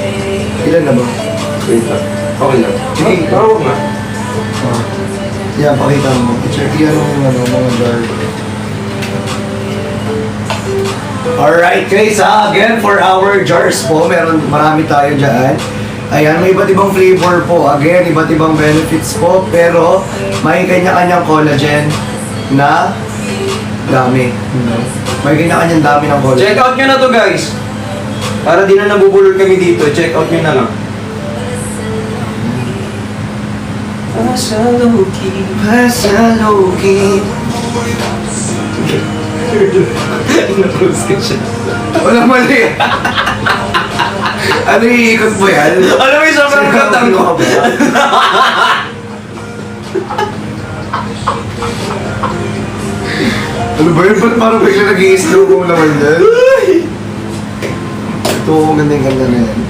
Ilan na ba? Wait lang. Okay lang. Sige. Tawag nga. Yan, pakita mo. I-check yan yung mga guard. Alright guys, again for our jars po, marami tayo dyan. Ayan, may iba't ibang flavor po. Again, iba't ibang benefits po. Pero may kanya-kanyang collagen na dami. May kanya-kanyang dami ng collagen. Check out nyo na to guys. Para di na nabubulol kami dito. Check out nyo na lang. Pasa low-key. Pasa low-key. Na-close ka siya. Wala mali. Ano iikot mo yan? Alam mo yung sobrang katang ko. Ano ba yun? Ba't parang bigla nag-i-slow kong naman dyan? Ito, ganda na yan.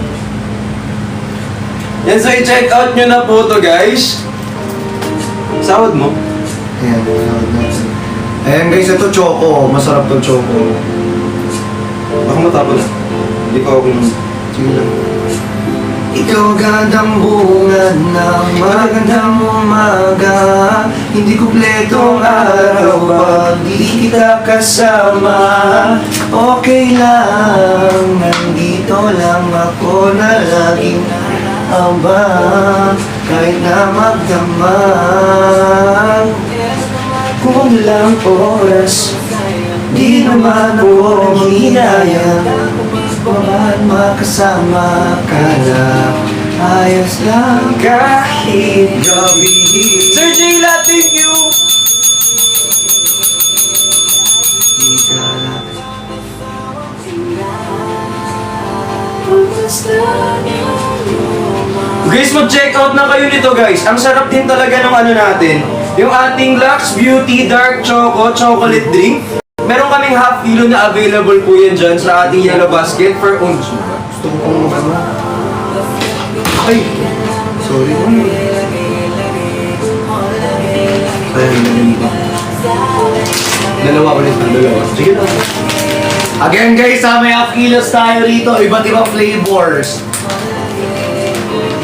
Yan, so i-check out nyo na po to guys. Sahod mo? Ayan, nanood natin. Ayan guys, ito choco. Masarap to choco. Baka matapon na. Hindi ko ako Sige lang. Ikaw gandang bungad ng magandang umaga. Hindi kumpletong araw pag di kita kasama. Okay lang, nandito lang ako na laging abang. Kahit na magdamag, kung lang oras, di naman ako hinayang. Ba't makasama ka na, ayos lang kahit gabi. Sir Jayla, thank you! Di ka lang. Guys, mag-check out na kayo nito guys. Ang sarap din talaga ng ano natin. Yung ating Lux Beauty Dark Choco Chocolate Drink. Meron kaming half kilo na available po yan dyan sa ating yellow basket for only. Gusto ko kong ano. Ay! Sorry. Ayun, dalawa ulit na, dalawa. Sige na. Again guys, may half kilos tayo rito. Iba't ibang flavors.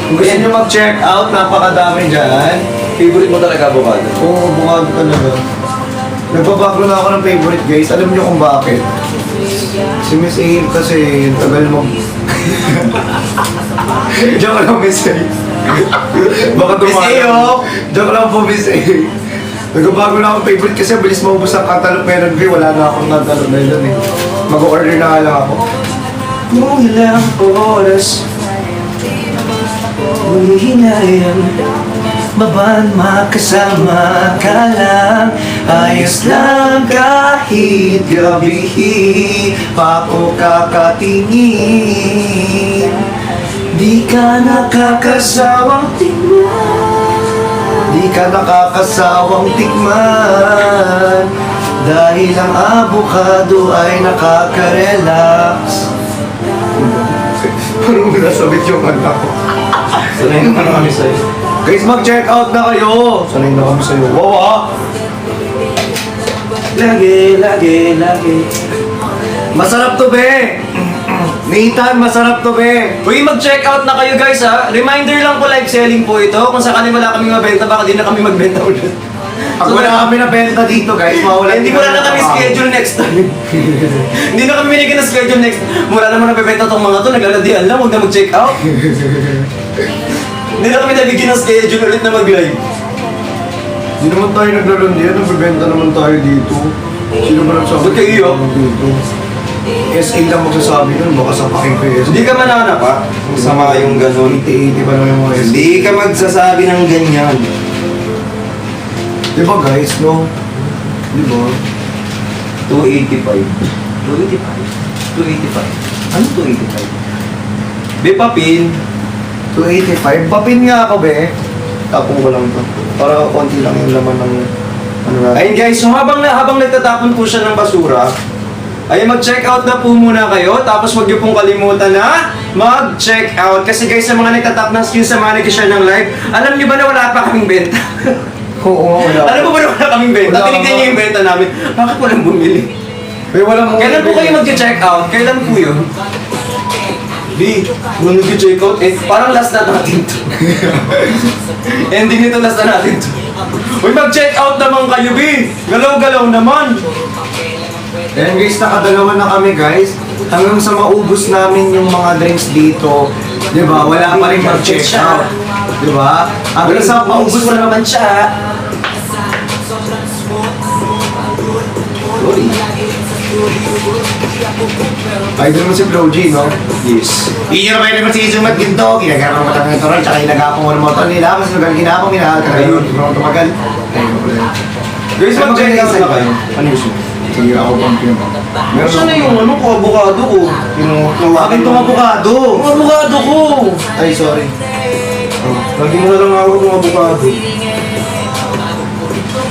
Kung gusto nyo mag-check out, napakadami dyan. Favorite mo talaga avocado? Oo, bungado talaga. Nagbabago na ako ng favorite guys. Alam niyo kung bakit? Si Miss A kasi tagal mo. Joke lang Miss A. Baka Miss A, oh. Joke lang po Miss A. Nagbabago na akong favorite kasi bilis maubos ang cantaloupe melon ko. Wala na akong cantaloupe melon eh. Mag-order na nga lang ako. Kung ilang oras hinayang Baban makasama ka lang, ayos lang kahit gabi. Pa ko kakatingin, di ka nakakasawang tikman. Di ka nakakasawang tikman, dahil ang avocado ay nakaka-relax. Parang nasabit yung kanta ko. Sanay naman kami sa'yo. Guys, mag-check out na kayo! Sanay na kami sa'yo. Wow, ah! Lagi. Masarap to, be! Nathan, masarap to, be! Uy, mag-check out na kayo guys ha. Reminder lang po, live selling po ito. Kung sakali wala kaming mabenta, baka di na kami magbenta ulit. Pag wala kami na benta dito, guys, mawala. Hindi wala na kami schedule next time. Hindi na kami binigyan ng schedule next. Mura naman nabibenta tong mga to, naglaladian lang, huwag na mag-check out. Hindi na kami nabigyan ng schedule ulit na mag-live. Hindi naman tayo naglalandian, nagbibenta naman tayo dito. Sino ba nagsabi? Ba't kayo iyak? Dito. SA lang magsasabi nun, baka sapakin ko yung SA. Hindi ka mananap ha. Masama yung ganun. 80-80 pa lang yung mga SA. Hindi ka magsasabi ng ganyan. Di ba guys, no? Di ba? 285. 285. Ano 285? Be papin. 285. Papin nga ako, be. Tapong ko lang to. Para konti lang yung laman ng ano natin. Ayun guys, so habang nagtatapon po siya ng basura, ay mag-check out na po muna kayo. Tapos huwag niyo pong kalimutan na mag-check out. Kasi guys, sa mga nagtatap ng skills, sa mga nag-share ng live, alam niyo ba na wala pa kaming benta? Oo, wala. Alam mo ba na wala kaming benta? Wala Tinignan ka. niyo yung benta namin. Bakit walang bumili? May walang Kailan po kayo mag-check out? Kailan po yun? B, nung nag-check out, parang last na natin to. Ending nito, last na natin to. Uy, mag-check out naman kayo, B! Galaw-galaw naman! Ayan guys, nakadalawa na kami guys. Hanggang sa maubos namin yung mga drinks dito. Di ba? Wala pa rin mag-check out. Di ba? Hanggang sa maubos ko na naman. naman siya. Sorry. Idol mo si Flo G, no? Yes. Hindi nyo naman naman si Izumat Ginto. Ginagano mo ng motor, tsaka inagapong mo ng motor nila. Mas nagal ginapong minahal ka ngayon. Hindi mo tumagal. Guys, mag-check out na kayo. Ano yung sige, ako pang pinag. Saan na yung ano ko, avocado ko? Bakit itong avocado? Yung avocado ko! Ay, sorry. Lagi mo na lang ako ng avocado.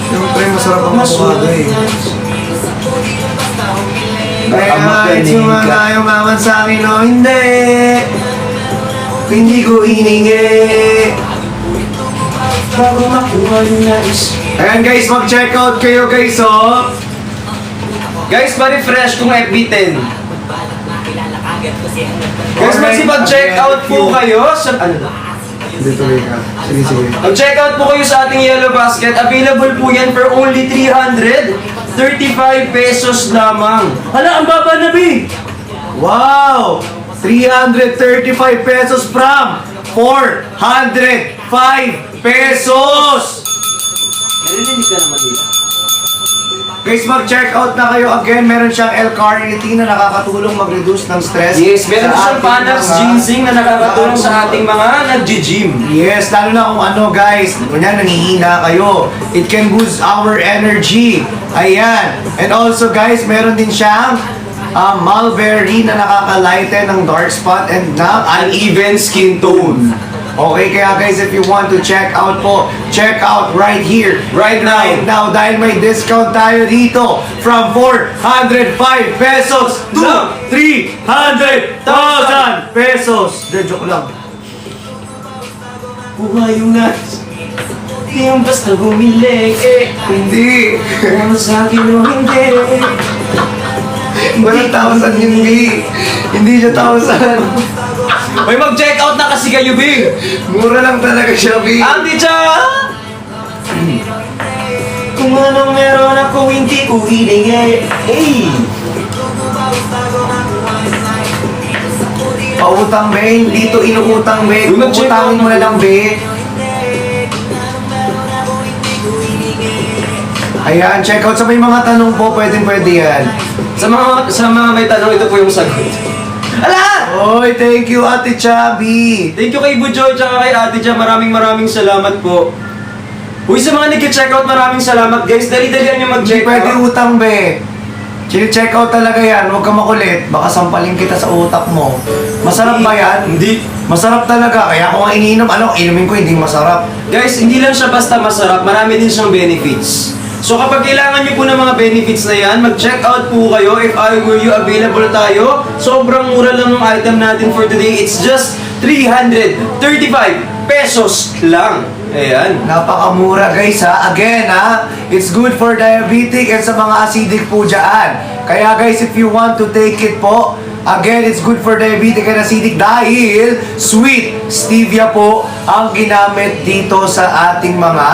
Siyempre, masarap ang avocado eh. Kaya kahit sumala yung maman sa akin o hindi, hindi ko hiningi. Bago makuha yung nais. Ayan guys, mag-check out kayo guys, oh. Guys, pa-refresh kung FB10. Guys, magsipag-check out po kayo sa... Ano? Dito ka. Sige, sige. Mag-check out po kayo sa ating Yellow Basket. Available po yan for only 335 pesos lamang. Hala, ang baba na, B! Wow! 335 pesos from 405 pesos! Narinig ka naman nila. Guys, mag-check out na kayo again. Meron siyang L-carnitine na nakakatulong mag-reduce ng stress. Yes, meron sa siyang ating Panax mga- ginseng na nakakatulong sa ating mga nag-gym. Yes, lalo na kung ano guys, kunya nanghihina kayo. It can boost our energy. Ayan. And also guys, meron din siyang mulberry na nakaka-lighten ng dark spot and ng Uneven skin tone. Okay, kaya guys, if you want to check out po, check out right here, Right now. right now, dahil may discount tayo dito from 405 pesos to No. 300,000 pesos. De, joke lang. Kuha yung nais. Di yung basta bumili. Hindi. Ano sa akin o hindi. 1,000 yun, B. Hindi siya 1,000. May mag-check out na kasi kayo, B. Mura lang talaga siya, B. Ate Cha! Kung anong meron ako, hindi ko hiningi. Hey! Pautang, be. Dito inuutang, be. Uy, mag-check Utangin out mo na na. lang, be. Ayan, check out. Sa may mga tanong po, pwede yan. Sa mga may tanong, ito po yung sagot. Ala! Oy, thank you, Ate Chubby. Thank you kay Bujoy tsaka kay Ate Cha. Maraming salamat po. Uy, sa mga nag-check out, maraming salamat guys. Dali-dalian nyo Hindi mag-check pwede out. utang, be. Check out talaga yan. Huwag ka makulit. Baka sampalin kita sa utak mo. Masarap ba yan? Hindi. Masarap talaga. Kaya kung iniinom, inumin ko, hindi masarap. Guys, hindi lang siya basta masarap. Marami din siyang benefits. So kapag kailangan nyo po ng mga benefits na yan, mag-check out po kayo. If I were you, available tayo. Sobrang mura lang ng item natin for today. It's just 335 pesos lang. Ayan. Napakamura guys ha. Again ha, it's good for diabetic and sa mga acidic po dyan. Kaya guys, if you want to take it po, again, it's good for diabetic and acidic dahil sweet stevia po ang ginamit dito sa ating mga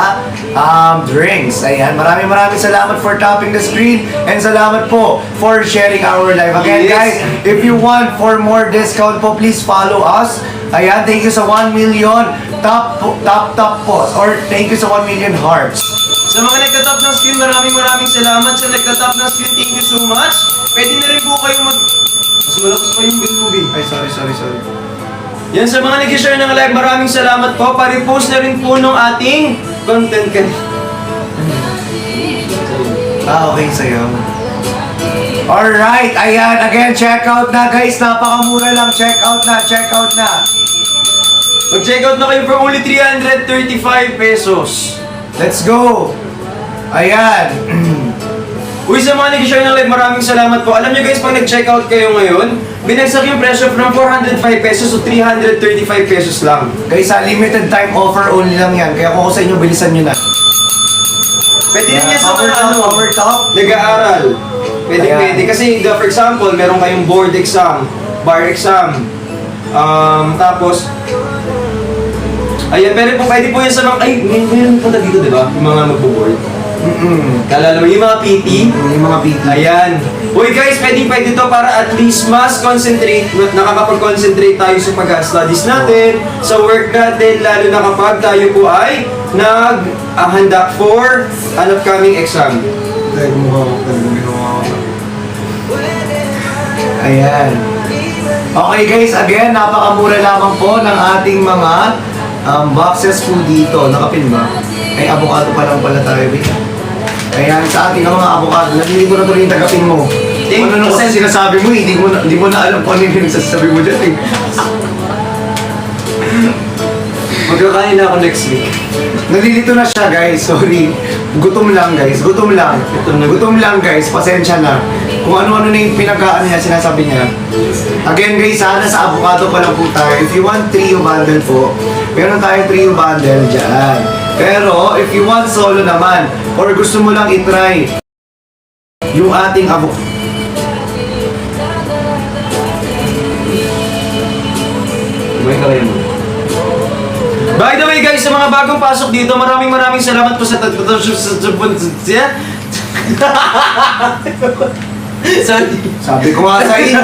drinks. Ayan, maraming salamat for tapping the screen and salamat po for sharing our live. Again Yes. guys, if you want for more discount po, please follow us. Ayan, thank you sa 1 million top po. Or thank you sa 1 million hearts. Sa mga nagtatap ng screen, maraming salamat. Sa nagtatap ng screen, thank you so much. Pwede na rin po kayo mas malakas pa yung bill movie. Ay, sorry. Yan, sa mga nag-share ng live, maraming salamat po. Pa-repost na rin po nung ating content Okay sa'yo. Alright, ayan, again, check out na guys. Napakamura lang, check out na. Mag-check out na kayo for only 335 pesos. Let's go. Ayan. Uy, sa mga nag-share ng live, maraming salamat po. Alam nyo guys, pag nag-check out kayo ngayon, binagsak yung presyo from 405 pesos to 335 pesos lang. Guys, limited time offer only lang yan. Kaya kung ako sa inyo, bilisan nyo na. Pwede rin yan sa Power mga top, power top. nag-aaral. Ayan. Pwede. Kasi, for example, meron kayong board exam, bar exam, Tapos, ayan, pwede po yan sa mga, ay, meron po dito, di ba? Yung mga magbo-board. Kalala mo, yung mga PT. Yung mga PT. Ayan. Uy guys, pwede to para at least mas concentrate, nakakapag-concentrate tayo sa pag-studies natin, sa work natin, lalo na kapag tayo po ay naghahanda for an upcoming exam. Ayan. Okay guys, again, napakamura lamang po ng ating mga boxes po dito. Nakapin ba? Ay, avocado pa lang pala tayo. Wait. Ayan, sa ating mga avocado, nabili ko na tuloy yung tagapin mo. Ano kasi sinasabi mo, hindi mo na alam kung ano yung sasabi mo dyan eh. Magkakain na ako next week. Nalilito na siya guys, sorry. Gutom lang guys, gutom lang. Gutom lang guys, pasensya na. Kung ano-ano na yung pinagkaan niya, sinasabi niya. Again guys, sana sa avocado pa lang po tayo. If you want trio bundle po, meron tayong trio bundle dyan. Pero, if you want solo naman, or gusto mo lang itry yung ating avocado. May kaya mo. By the way guys, sa mga bagong pasok dito, maraming salamat po sa Sabi ko nga sa inyo,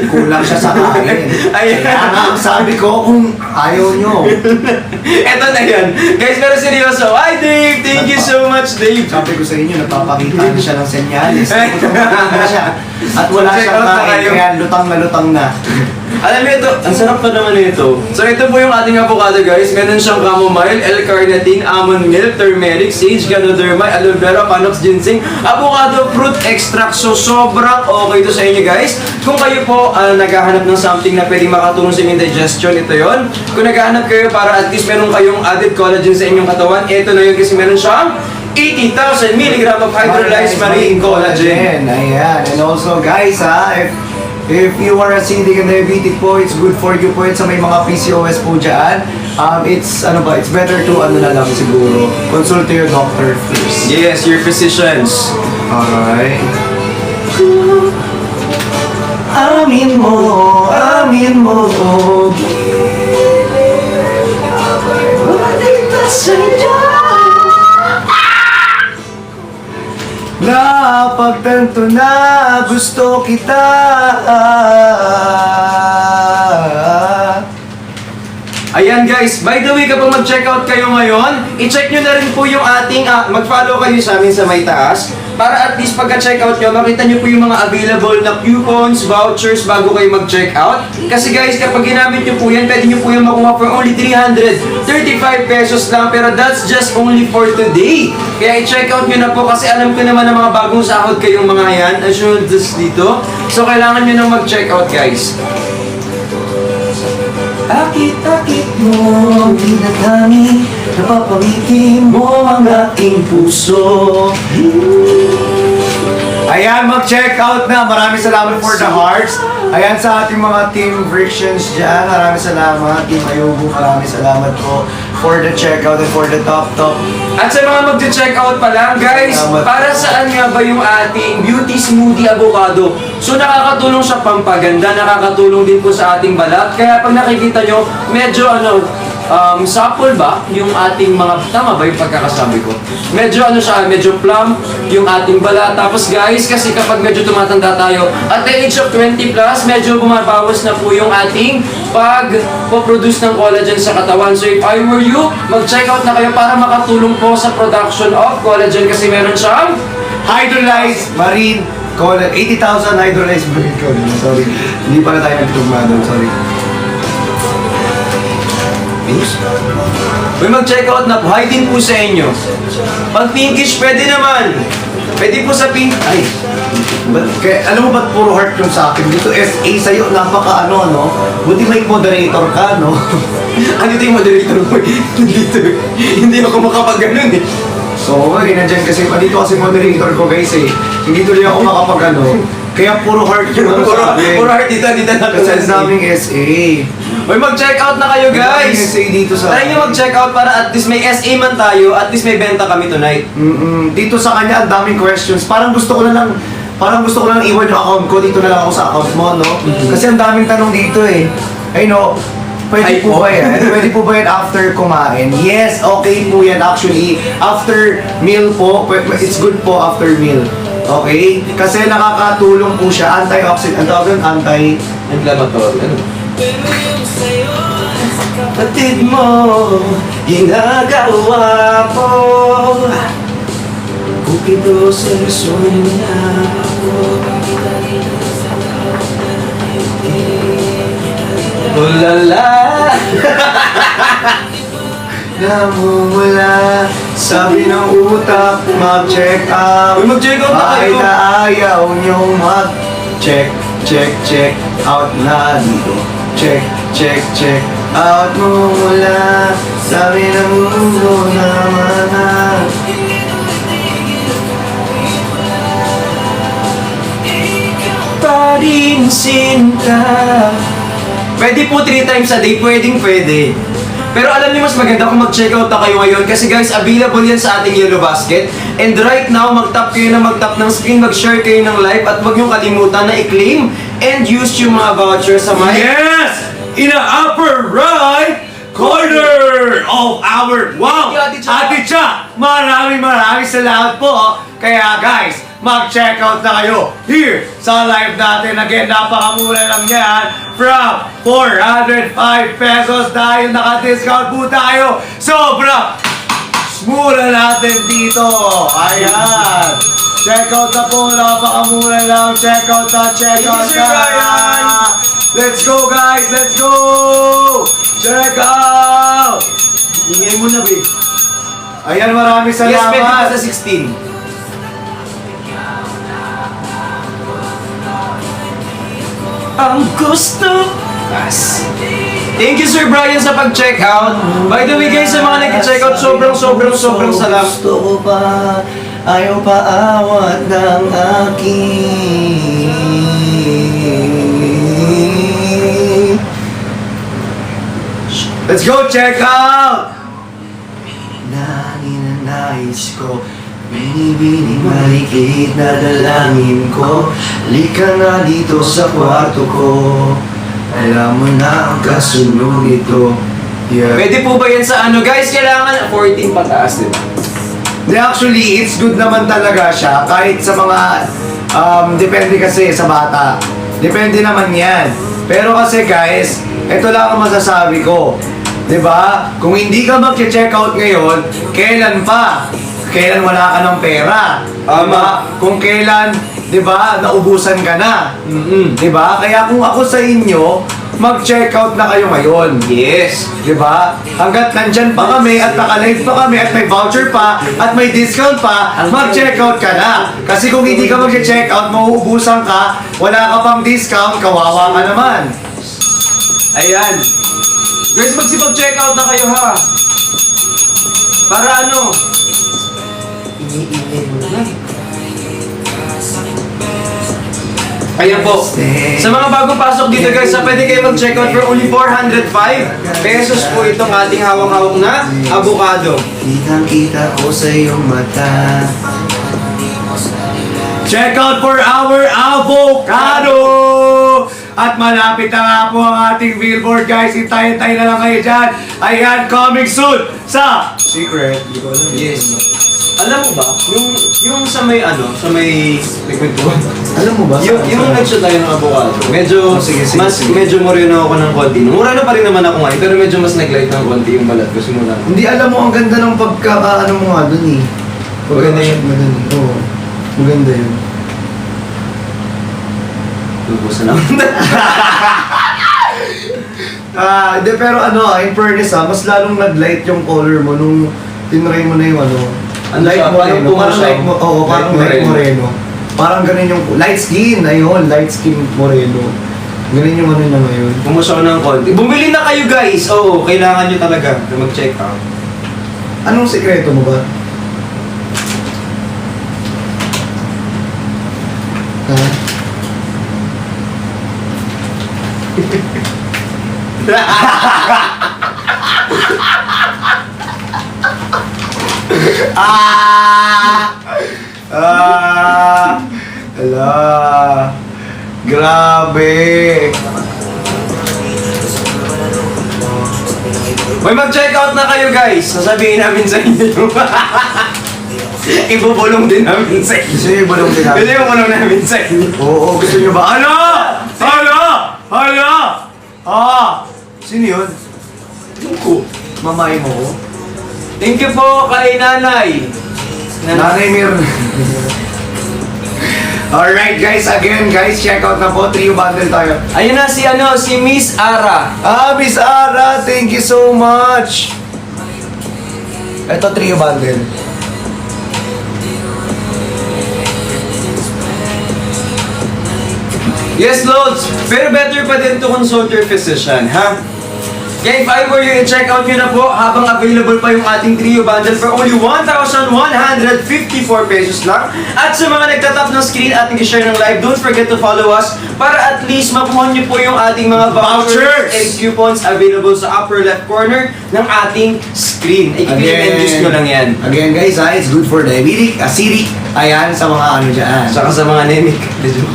kulang siya sa kain. Ayan. Kaya nga, sabi ko kung ayaw nyo. Eto na yan. Guys, pero seryoso. Hi Dave! Thank you so much, Dave. Sabi ko sa inyo, nagpapakita na siya ng senyales. Lutang na siya. At wala Check siyang out na kain, kayo. kaya lutang na lutang na. Alam mo ito, ang sarap pa naman ito. So ito po yung ating avocado guys. Meron siyang chamomile, L-carnitine, almond milk, turmeric, sage, ganoderma, aloe vera, panox, ginseng, avocado fruit extract. So sobrang okay ito sa inyo guys. Kung kayo po naghahanap ng something na pwedeng makatulong sa inyong digestion, ito yon. Kung naghahanap kayo para at least meron kayong added collagen sa inyong katawan, ito na yun kasi meron siyang 80,000 mg of hydrolyzed marine collagen. Ayan. And also guys if you are acidic and diabetic po, it's good for you po. Sa may mga PCOS po dyan. It's better to na lang siguro. Consult to your doctor first. Yes, your physicians. Alright. Amin mo. Napagtanto na gusto kita. Ayan guys, by the way, kapag mag-checkout kayo ngayon, i-check nyo na rin po yung ating, mag-follow kayo sa amin sa may taas, para at least pagka-checkout nyo, makita nyo po yung mga available na coupons, vouchers, bago kayo mag-checkout. Kasi guys, kapag ginamit nyo po yan, pwede nyo po yung makuha for only 335 pesos lang, pero that's just only for today. Kaya i-checkout nyo na po, kasi alam ko naman na mga bagong sahod kayong mga yan, assured dito. So kailangan nyo nang mag-checkout guys. Akit-akit mo, dinadami, napapangiti mo ang aking puso. Ayan, mag-check out na. Maraming salamat for the hearts. Ayan sa ating mga Team Frictions dyan. Maraming salamat. Team Ayubo, maraming salamat po for the checkout and for the top. At sa mga mag-checkout pa lang, guys, Salamat. para saan nga ba yung ating Beauty Smoothie Avocado? So nakakatulong sa pampaganda, nakakatulong din po sa ating balat. Kaya pag nakikita nyo, medyo supple ba yung ating mga, tama ba yung pagkakasabi ko? Medyo medyo plump yung ating balat. Tapos guys, kasi kapag medyo tumatanda tayo, at the age of 20 plus, medyo bumabawas na po yung ating pag-produce ng collagen sa katawan. So if I were you, mag-check out na kayo para makatulong po sa production of collagen kasi meron siyang Hydrolyzed Marine Collagen. 80,000 Hydrolyzed Marine Collagen. Sorry. Hindi pala tayo nagtugma doon. Sorry. Uy, mag-checkout na po. Hi din po sa inyo. Pag pinkish, pwede naman. Pwede po sa pink. Ay. Kaya, alam mo ba't puro heart yung sa akin? Dito SA sa'yo, napaka no? Buti may moderator ka, no? Ano ito yung moderator mo? Dito. Hindi ako makapag-ganon eh. So, nandiyan kasi, dito kasi moderator ko guys eh. Hindi tuloy ako makapag Kaya puro heart yung sa akin. Puro heart dito na. Kasi ang daming SA. Uy, mag-check out na kayo guys! May SA dito sa... Try nyo mag-check out para at least may SA man tayo, at least may benta kami tonight. Dito sa kanya, ang daming questions. Parang gusto ko na lang iwan yung account ko. Dito na lang ako sa account mo, no? Kasi ang daming tanong dito eh. Ay no, pwede Ay, po po. ba yan? Pwede po ba yan after kumain? Yes, okay po yan actually. After meal po, it's good po after meal. Okay? Kasi nakakatulong po siya, antioxidant, ang tawag doon, Inflammatory. Ano? Kapatid mo, ginagawa po. Kupido sa luson na ako. Ulala. namumula. Sabi ng utak, mag-check out. Uy, mag-check out na Kahit kayo. na ayaw niyong mag-check, check out na dito. Check out mo mula. Sabi ng mundo naman na. Pa rin sinta. Pwede po 3 times a day, pwede. Pero alam niyo mas maganda kung mag-check out na kayo ngayon kasi guys, available yan sa ating Yellow Basket. And right now, mag-tap kayo ng screen, mag-share kayo ng live at huwag niyong kalimutan na i-claim and use yung mga vouchers sa may... Yes! In the upper right corner of our... Wow! Ate Cha. Ate Cha! Maraming salamat po. Kaya guys, mag-check out na kayo here sa live natin. Again, napakamura lang yan from 405 pesos dahil naka-discount po tayo. Sobra! Mura natin dito. Ayan. Check out na po. Napakamura lang. Check out na. Thank you, Sir Brian. Let's go guys. Let's go. Check out. Ingay mo na, babe. Ayan, maraming Yes, pwede pa salamat. sa 16. Ang gusto. Yes. Thank you, Sir Brian, sa pag-check out. By the way, guys, sa mga nag-check out, sobrang salamat. Gusto ko pa. Ayaw pa awat ng aking. Let's go check out! Naninanais ko, binibining malikit na dalangin ko. Lika nga dito sa kwarto ko. Alam mo na ang kasunod ito. Yeah. Pwede po ba yan sa ano, guys? Kailangan 14 pataas, di ba? Actually, it's good naman talaga siya kahit sa mga depende kasi sa bata. Depende naman yan. Pero kasi guys, ito lang ang masasabi ko. 'Di ba? Kung hindi ka mag-check out ngayon, kailan pa? Kailan wala ka ng pera? Diba? Kung kailan, 'di ba, naubusan ka na. 'Di ba? Kaya kung ako sa inyo, mag-check out na kayo ngayon. Yes. 'Di ba? Hangga't nandyan pa kami at naka-live pa kami at may voucher pa at may discount pa, mag-check out ka na. Kasi kung hindi ka mag-check out, mauubusan ka, wala ka pang discount, kawawa ka naman. Ayan. Guys, magsipag-check out na kayo, ha? Para ano? Iniinit mo na. Ayan po. Sa mga bagong pasok dito guys, pwede kayo mag-check out for only 405 pesos po itong ating hawak-hawak na avocado. Kitang-kita ko sa iyong mata. Check out for our avocado! At malapit na nga po ang ating billboard guys. Hintay-hintay na lang kayo dyan. Ayan, coming soon sa Secret. Hindi ko alam. Yes. Alam mo ba, yung sa may ano, sa may kwentuhan. Alam mo ba? Yung nag-shoot tayo ng avocado, medyo, Sige. medyo moreno ako ng konti. Murano pa rin naman ako ngayon, pero medyo mas nag-light ng konti yung balat ko simula. Hindi, alam mo, ang ganda ng pagkakaano mo nga dun eh. Maganda yun. Oo. Maganda yun. Lubusan ako. Hindi, pero ano, in fairness mas lalong nag-light yung color mo nung tinry mo na yung ano. Ano light siya, parang moreno. tungo Parang siya. light mo, oo, parang Light light moreno. Parang ganun yung, light skin, ayun, light skin moreno. Ganun yung ano niya ngayon. Pumusaw ng konti. Bumili na kayo guys! Oo, kailangan nyo talaga na mag-check out. Anong sekreto mo ba? Ha? Ala. Grabe. May mag-check out na kayo guys. Sasabihin namin sa inyo. Ibubulong din namin sa inyo. Gusto niyo yung balong din Gusto namin? yung bulong namin sa inyo. Oo, gusto niyo ba? Hala! Hala! Hala! Ah! Sino yun? Yung ko. Mamay mo ko? Thank you po kay Nanay. Nanay Mir. Alright guys, again guys, check out na po, trio bundle tayo. Ayun na si Miss Ara. Miss Ara, thank you so much. Ito trio bundle. Yes, Lods. Pero better pa din to consult your physician, ha? Kaya if I were you, i-check out nyo na po habang available pa yung ating trio bundle for only 1,154 pesos lang. At sa mga nagtatap ng screen ating i-share ng live, don't forget to follow us para at least makuha nyo po yung ating mga vouchers and coupons available sa upper left corner ng ating screen. I-click nyo lang yan. Again guys, it's good for diabetic, acidic, ayan sa mga ano dyan. Saka sa mga anemic.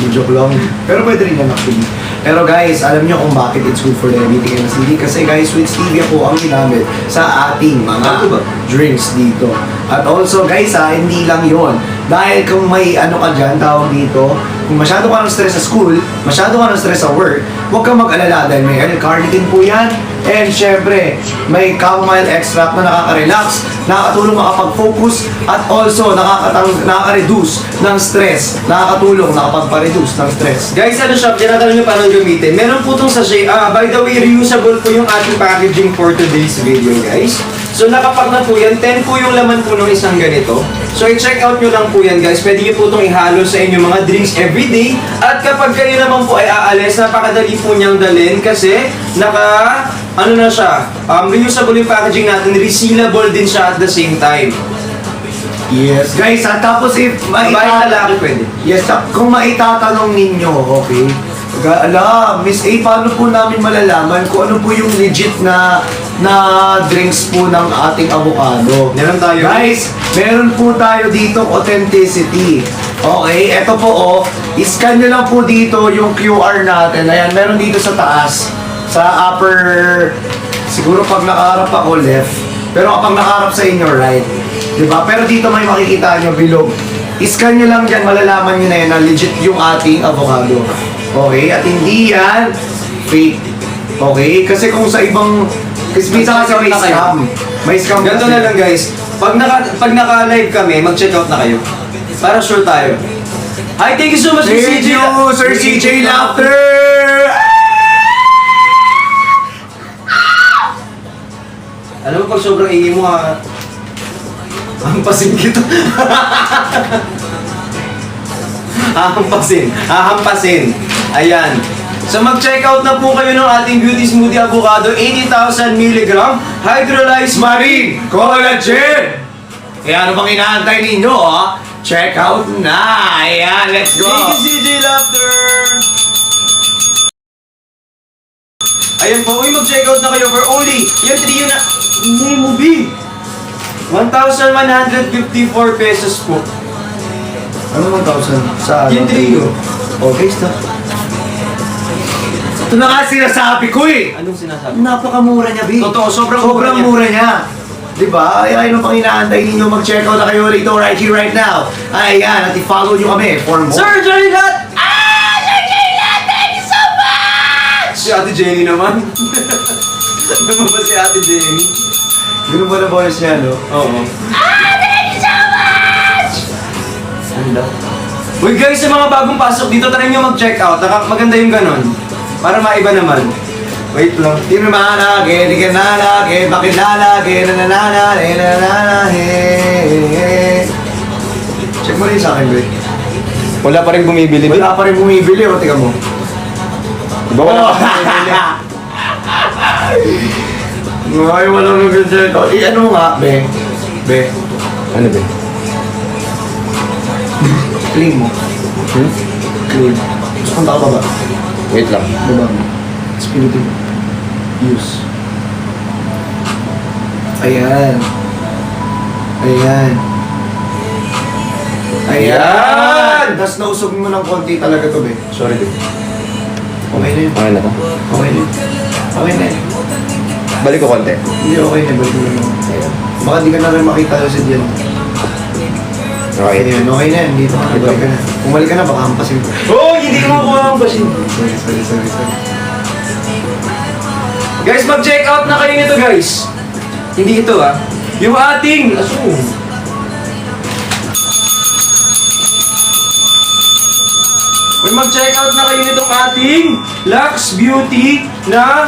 Joke lang. Pero pwede rin yan actually. Pero guys, alam nyo kung bakit it's good for diabetic and acidic? Kasi guys, with stevia po ang ginamit sa ating mga drinks dito. At also guys hindi lang yon. Dahil kung may ano ka dyan, tawag dito, kung masyado ka ng stress sa school, masyado ka ng stress sa work, huwag kang mag-alala dahil may L-carnitine po yan. And syempre, may chamomile extract na nakaka-relax, nakakatulong makapag-focus, at also nakaka-reduce ng stress, nakakatulong nakapag-reduce ng stress. Guys, siya? Tinatanong nyo paano gamitin. Meron po itong sachet. By the way, reusable po yung ating packaging for today's video, guys. So, nakapak na po yan. 10 po yung laman po ng isang ganito. So, i-check out nyo lang po yan, guys. Pwede nyo po itong ihalo sa inyong mga drinks everyday. At kapag kayo naman po ay aalis, napakadali po niyang dalhin kasi reusable yung packaging natin. Resealable din siya at the same time. Yes, guys, at tapos if Babae lalaki pwede. Yes, kung maitatanong ninyo, okay? Miss A, paano po namin malalaman kung ano po yung legit na drinks po ng ating avocado? Meron tayo. Guys, meron po tayo dito authenticity. Okay, eto po iscan nyo lang po dito yung QR natin. Ayan, meron dito sa taas. Sa upper, siguro pag nakaharap ako left, pero kapag nakaharap sa inyo right. Diba? Pero dito may makikita nyo bilog. Iscan nyo lang dyan, malalaman nyo na yan na legit yung ating avocado. Okay? At hindi yan fake. Okay? Kasi kung sa ibang... Kasi minsan kasi may scam. May scam. Ganito na lang guys. Pag naka-live kami, mag-check out na kayo. Para sure tayo. Hi, thank you so much, Thank you, Sir CJ Laughter! Alam mo, pag sobrang ingay mo hampasin kita. Hahampasin. Ayan. So mag-check out na po kayo ng ating Beauty Smoothie Avocado, 80,000 mg hydrolyzed marine collagen. Kaya ano bang inaantay ninyo, Check out na! Ayan, let's go! Thank you, CJ Laughter! Ayan po, mag-check out na kayo for only yung trio na... Hindi mo, B! 1,154 pesos po. Ano 1,000? Sa Yung trio. Okay, stop. Ito na nga sinasabi ko Anong sinasabi? Napakamura niya, B. Totoo, sobrang mura niya. Diba? Ay, ano pang inaantay ninyo? Mag-check out na kayo rito right here, right now. Ayan, at i-follow nyo kami for more. Sir Johnny Lat! Sir Johnny Lat! Thank you so much! Si Ate Jenny naman. Ano ba si Ate Jenny? Ganun ba na bonus niya, no? Oo. Thank you so much! Ano? Uy guys, sa mga bagong pasok dito, try nyo mag-check out. Maganda yung ganon. Para maiba naman. Wait lang. Di mo manage, di ka nanage, bakit nanage, Check mo rin sa akin, Greg. Wala pa rin bumibili. Wala pa rin bumibili, tika mo. Diba wala pa rin bumibili? Ay, walang nag-check out. Ano nga, Be? Ano ba? Clean mo. Clean. Gusto punta ka ba ba? Wait lang. Diba? Spirited. Use. Ayan. Tapos nausog mo ng konti talaga to, Be. Sorry, dude. Okay na yun. Okay na to? Okay na yun. Balik ko konti. Hindi, okay na. Balik mo lang. Baka di ka na rin makita sa dyan. Okay. Ayan, okay na yan. Dito ka na. Balik ka na. Bumalik ka na, baka hampasin ko. Oh, hindi ko makuha ang basin. Sorry. Guys, mag-check out na kayo nito, guys. Hindi ito, ah. Yung ating... mag-check out na kayo nitong ating Lux Beauty na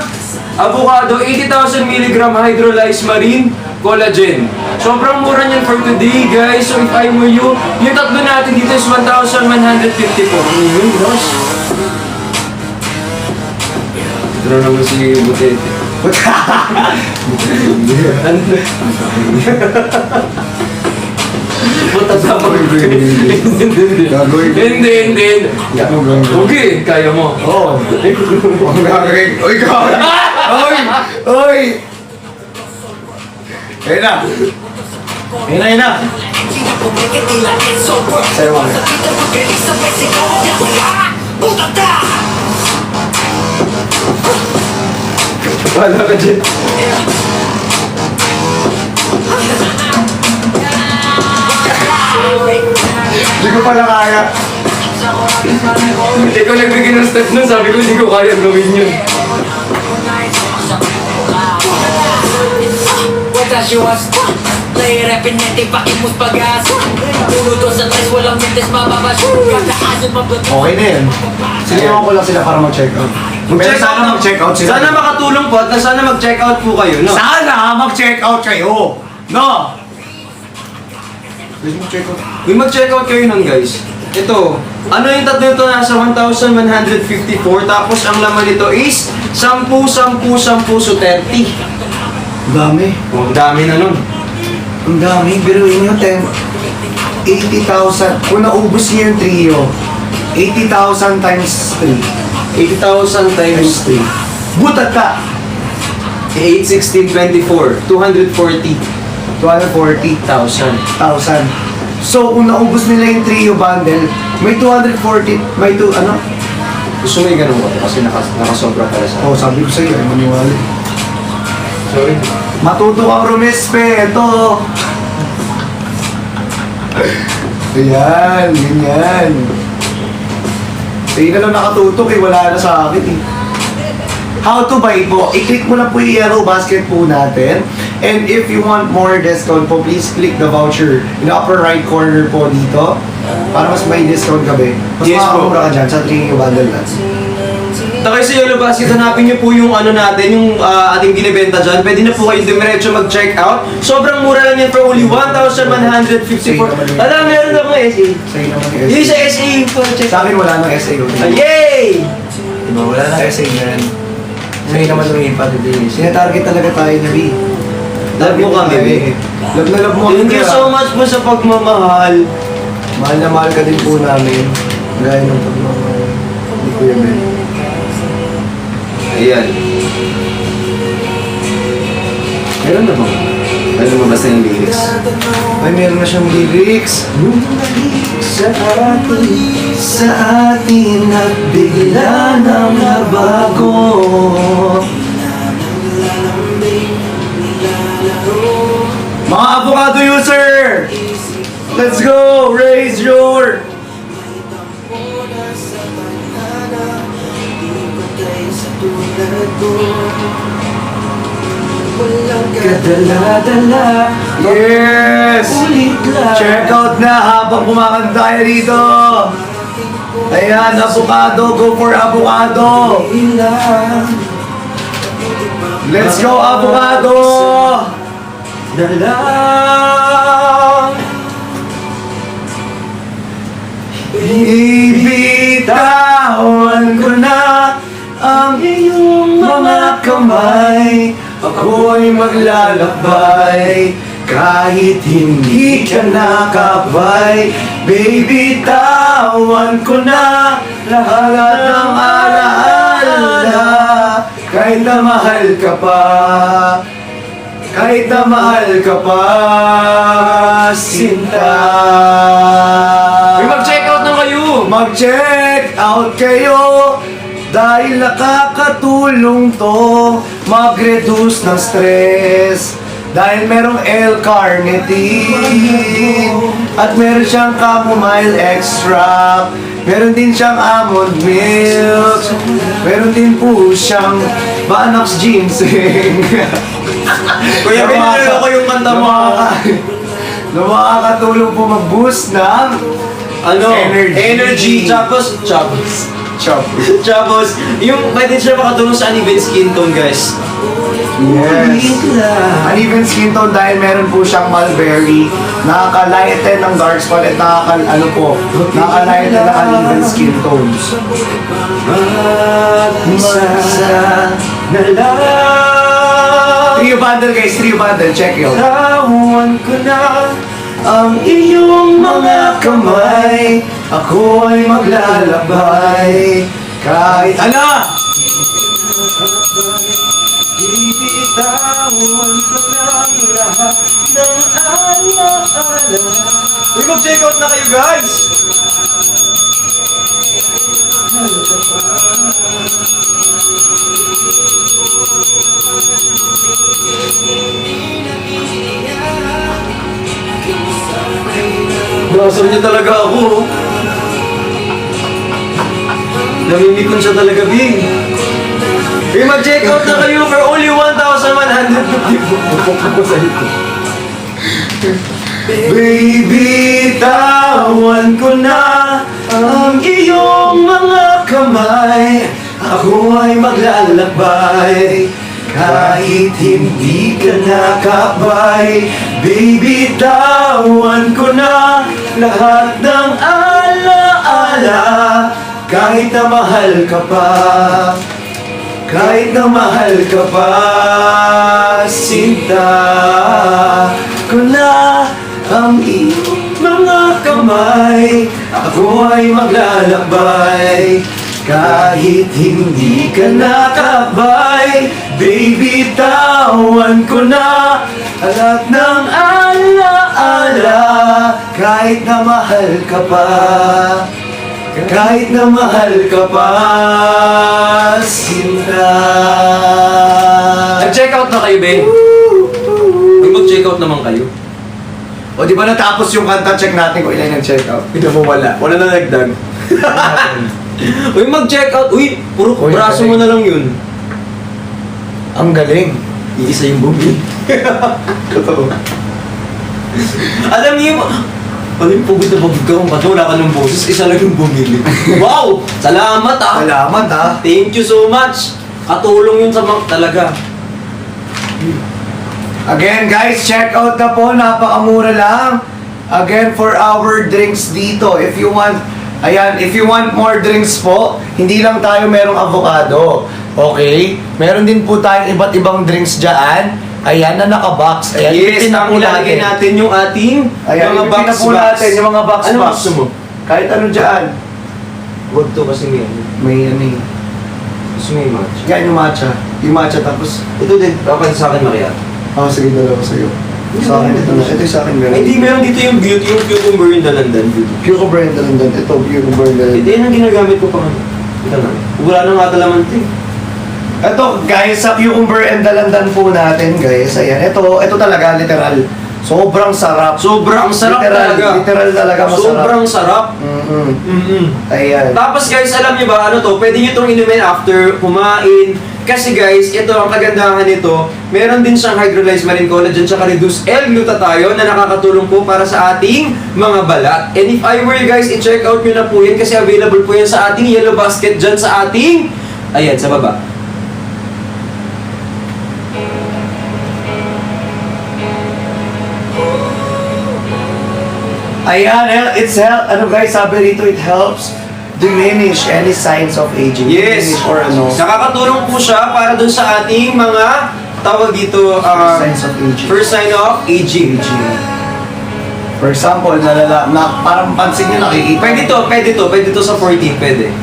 avocado 80,000 mg hydrolyzed marine collagen. Sobrang mura niyan for today, guys. So if I were you, yung tatlo natin dito is 1,154. Yun, gosh. Ito na naman si Butete. Matatapang ko yun. Gagawin ko. Hindi. Okay, kaya mo. Oo. Ang gagawin. Uy, gagawin. Uy! Ayun na. Sa'yo mo. Wala ka dyan. Hindi ko pala kaya. Hindi ko nagbigay ng step nun, sabi ko hindi ko kaya gawin yun. Play rapin natin pakimus pag-asa. Uno, dos, at tres, walang mintes mababas. Kakaasin mabuti. Okay na yun. Siniwan ko lang sila para mag-check out. Pero sana mag-check out sila. Sana makatulong po at sana mag-check out po kayo, no? Sana mag-check out kayo. No? Please mag-check out. May mag-check out kayo nun, guys. Ito, ano yung tatlo ito? Nasa 1,154. Tapos ang laman nito is 10, 10, 10, so 30. Dami. Oh, ang dami na nun. Ang dami. Biruin nyo, 80,000. Kung naubos niyo yung trio, 80,000 times 3. 80,000 times 3. Butat ka! 8, 16, 24. 240,000. 240,000. So, kung naubos nila yung trio bundle, may 240, may ano? Gusto mo yung ganun ko kasi nakasobra pala sa... Oh, sabi ko sa'yo, ay maniwala. Sorry. Matuto kang rumespeto. Ayan, ganyan. Sa'yo na lang nakatutok eh, wala na sa akin eh. How to buy po? I-click mo na po yung yellow basket po natin. And if you want more discount po, please click the voucher in the upper right corner po dito. Para mas may discount kami. Mas Yes po. makakamura ka dyan sa trio bundle natin. Takay sa Yellow Basket, hanapin niyo po yung ano natin, yung ating binibenta dyan. Pwede na po kayo dumiretso mag-check out. Sobrang mura lang yan for only 1,154. Alam, meron akong SA. Sa'yo naman yung Yung SA. sa SA po, check Sa akin wala nang SA. Yay! Diba, wala nang SA yan. Sa'yo naman lumipat. Sinatarget talaga tayo na B. Love mo kami, B. Love na love mo Thank you kaya. so much po sa pagmamahal. Mahal na mahal ka din po namin. Gaya ng pagmamahal. Hindi ko yan, Ben. Ayan. Meron na ba? Ano mo basta yung lyrics? Ay, meron na siyang lyrics. Sa atin at bigla nang nabago. Mga avocado user! Let's go! Raise your... Kadala-dala. Yes! Ulit lang. Check out na habang kumakanta tayo dito. Ayan, avocado. Go for avocado. Let's go, avocado! Dalang. Ibitawan ko na ang iyong mga kamay. Ako'y maglalakbay kahit hindi ka nakabay. Baby, tawan ko na lahat ng alaala. Kahit na mahal ka pa, kahit na mahal ka pa, sinta. Uy, mag-check out na kayo. Mag-check out kayo dahil nakakatulong to mag-reduce ng stress. Dahil merong L-carnitine at meron siyang chamomile extract. Meron din siyang almond milk. Meron din po siyang Banax ginseng. Kuya, binilalo ko yung kanta mo. Na makakatulong po mag-boost ng Energy. Tapos, yung pwede siya makatulong sa uneven skin tone, guys. Yes. Uneven skin tone dahil meron po siyang mulberry. Nakaka-lighten ng dark spot at nakaka-lighten ng uneven skin tones. Trio bundle guys, trio bundle. Check yun. Tawan ko na ang iyong mga kamay. Ako ay maglalabay kahit ano? Bibitawan ko ng lahat ng alaala. Uy, mag-check out na kayo, guys! Nasar niya talaga ako. Namimikon siya talaga, Bing. Uy, mag-check out na kayo for only 1,150. Baby, tawan ko na ang iyong mga kamay. Ako ay maglalakbay kahit hindi ka nakabay. Baby, tawan ko na lahat ng alaala. Kahit na mahal ka pa, kahit na mahal ka pa, sinta ko na ang iyong mga kamay. Ako ay maglalakbay kahit hindi ka nakabay. Baby, tawan ko na lahat ng alaala. Kahit na mahal ka pa, kahit na mahal ka pa, sinta. Nag-check out na kayo, Ben? Uy, mag-check out naman kayo. O di ba natapos yung kanta, check natin kung ilan yung check out. Hindi mo wala. Wala na nagdag. Uy, mag-check out. Uy, puro Uy, braso galing. mo na lang yun. Ang galing. Iisa yung bumi. Totoo. Alam niyo, ano yung pugod na pagod ka kung ba't wala ka ng boses, isa lang yung bumili. Wow! Salamat ah! Salamat ha. Thank you so much! Katulong yun sa mga talaga. Again guys, check out na po. Napakamura lang. Again, for our drinks dito. If you want, ayan, if you want more drinks po, hindi lang tayo merong avocado. Okay? Meron din po tayong iba't ibang drinks dyan. Ayan, na naka-box. Ayan, Yes, ipipin na po ilalagay natin yung ating Ayan, mga ipipin box na po natin yung mga box. Ano gusto mo? Kahit ano dyan. Huwag to kasi may ano. May ano eh. Gusto mo yung matcha. Yan yung matcha. Yung matcha tapos. Ito din, dapat sa akin Maria. Oh, sige, dalawa sa'yo. Sa akin ito na. Ito yung sa akin meron. Ay, hindi, meron dito yung beauty, yung cucumber yung dalandan beauty. Cucumber and dalandan. Ito, cucumber and dalandan. Ito yun ang ginagamit ko pa nga. Ito na. Wala na nga talaman ito eh. Ito, guys, sa cucumber and dalandan po natin, guys. Ayan, ito talaga, literal. Sobrang sarap. Sobrang sarap literal, talaga. Literal talaga masarap. Sobrang sarap. Mm-mm. Ayan. Tapos guys, alam niyo ba, ano to, pwede niyo itong inumin after kumain. Kasi guys, ito ang kagandahan nito, meron din siyang hydrolyzed marine collagen tsaka reduced L-glutathione na nakakatulong po para sa ating mga balat. And if I were you guys, i-check out nyo na po yan kasi available po yan sa ating yellow basket dyan sa ating, ayan, sa baba. Ayan, ano guys, sabi rito, it helps diminish any signs of aging. Yes. Diminish or ano. Nakakatulong po siya para dun sa ating mga tawag dito, First signs of aging. first sign of aging. For example, parang pansin nyo nakikita. Pwede to sa 14, pwede.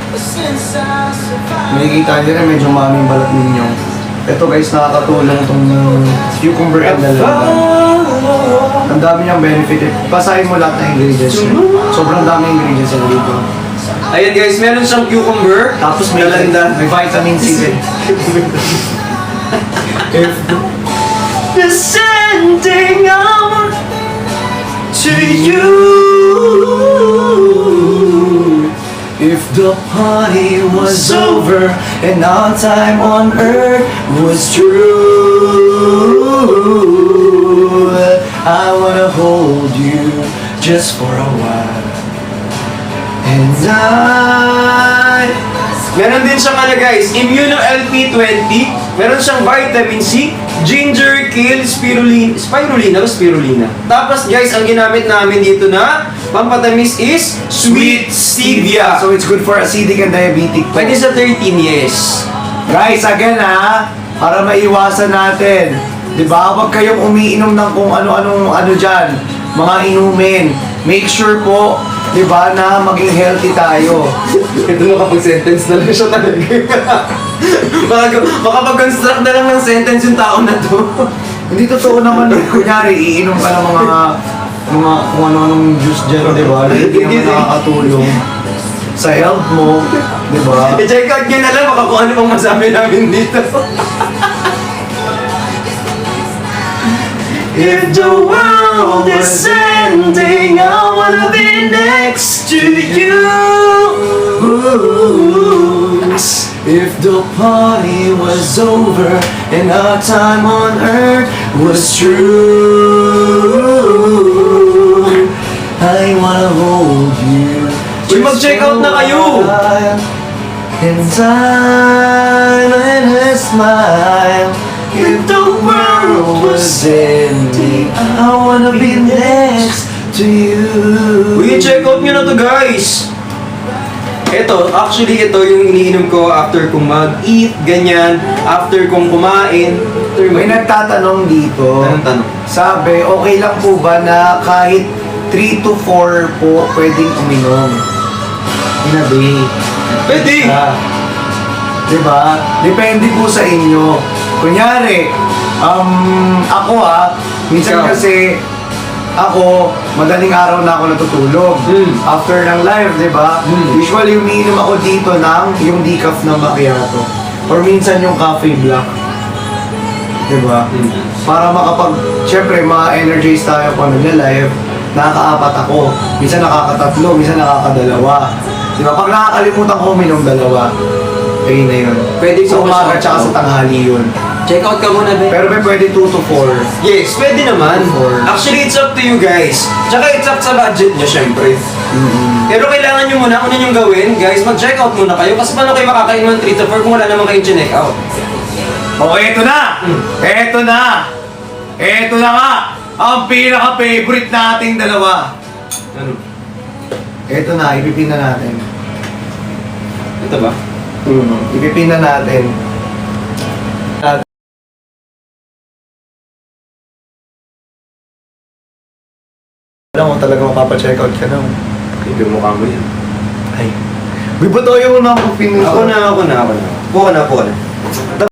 Makikita nyo rin, medyo maming balat ninyo. Ito guys, nakakatulong itong cucumber and dalandan. Ang dami niyang benefit. Basahin mo lahat ng ingredients niya. Sobrang dami ingredients niya dito. Ayan guys, meron siyang cucumber, Tapos may dalandan. vitamin C din. If Descending out to you. If the party was over and our time on earth was true, I wanna hold you just for a while. And meron din siyang ano guys, Immuno LP20, meron siyang vitamin C, ginger, kale, spirulina. Tapos guys, ang ginamit namin dito na pampatamis is sweet stevia. So it's good for acidic and diabetic po. Pwede sa 13 years. Guys, again para maiwasan natin. Diba? Huwag kayong umiinom ng kung ano-anong dyan, mga inumin. Make sure po, diba, na maging healthy tayo. Ito makapag-sentence na lang siya talaga. Makapag-construct na lang ng sentence yung tao na to. Hindi totoo naman, kunyari, iinom ka ng mga kung ano-anong juice dyan, diba? Na hindi naman nakakatulong sa health mo, diba? I-check out nyo na lang baka kung ano pang masabi namin dito. If the world is ending, I wanna be next to you. If the party was over and our time on earth was true, I wanna hold you. Uy, mag-check out na kayo! In time and a smile. If the world was ending, I wanna be next to you. Uy, check out nyo na to guys! Ito yung iniinom ko after kong mag-eat, ganyan, after kong kumain. May nagtatanong dito. Anong tanong? Sabi, okay lang po ba na kahit 3 to 4 po pwedeng uminom? In a day. Pwede! Diba? Depende po sa inyo. Kunyari, ako minsan Ikaw. kasi ako, madaling araw na ako natutulog. After ng live, diba? Usually, umiinom ako dito ng yung decaf na macchiato. Or minsan yung coffee black. Diba? Para syempre, ma-energize tayo kung nag-live, nakaka-4 ako. Minsan nakaka-3, minsan nakaka-2. Diba? Pag nakakalimutan ko uminom 2, ayun na yun. Pwede sa po umaga siya. tsaka sa tanghali yun. Check out ka muna, be. Pero may pwede 2 to 4. Yes, pwede naman. Or- Actually, it's up to you guys. Tsaka it's up sa budget nyo, syempre. Pero kailangan nyo muna, kung yun yung gawin, guys, mag-check out muna kayo. Kasi paano kayo makakain ng 3 to 4 kung wala naman kayong check out? O, eto na! Eto na! Eto na nga! Ang pinaka-favorite nating dalawa. Ano? Eto na, ipipin na natin. Ito ba? Ipipin na natin. Alam mo talaga mapapacheck out ka na. Hindi mo kamo yan. Ay. Bibuto yung mga pin. Ako na. Puka na.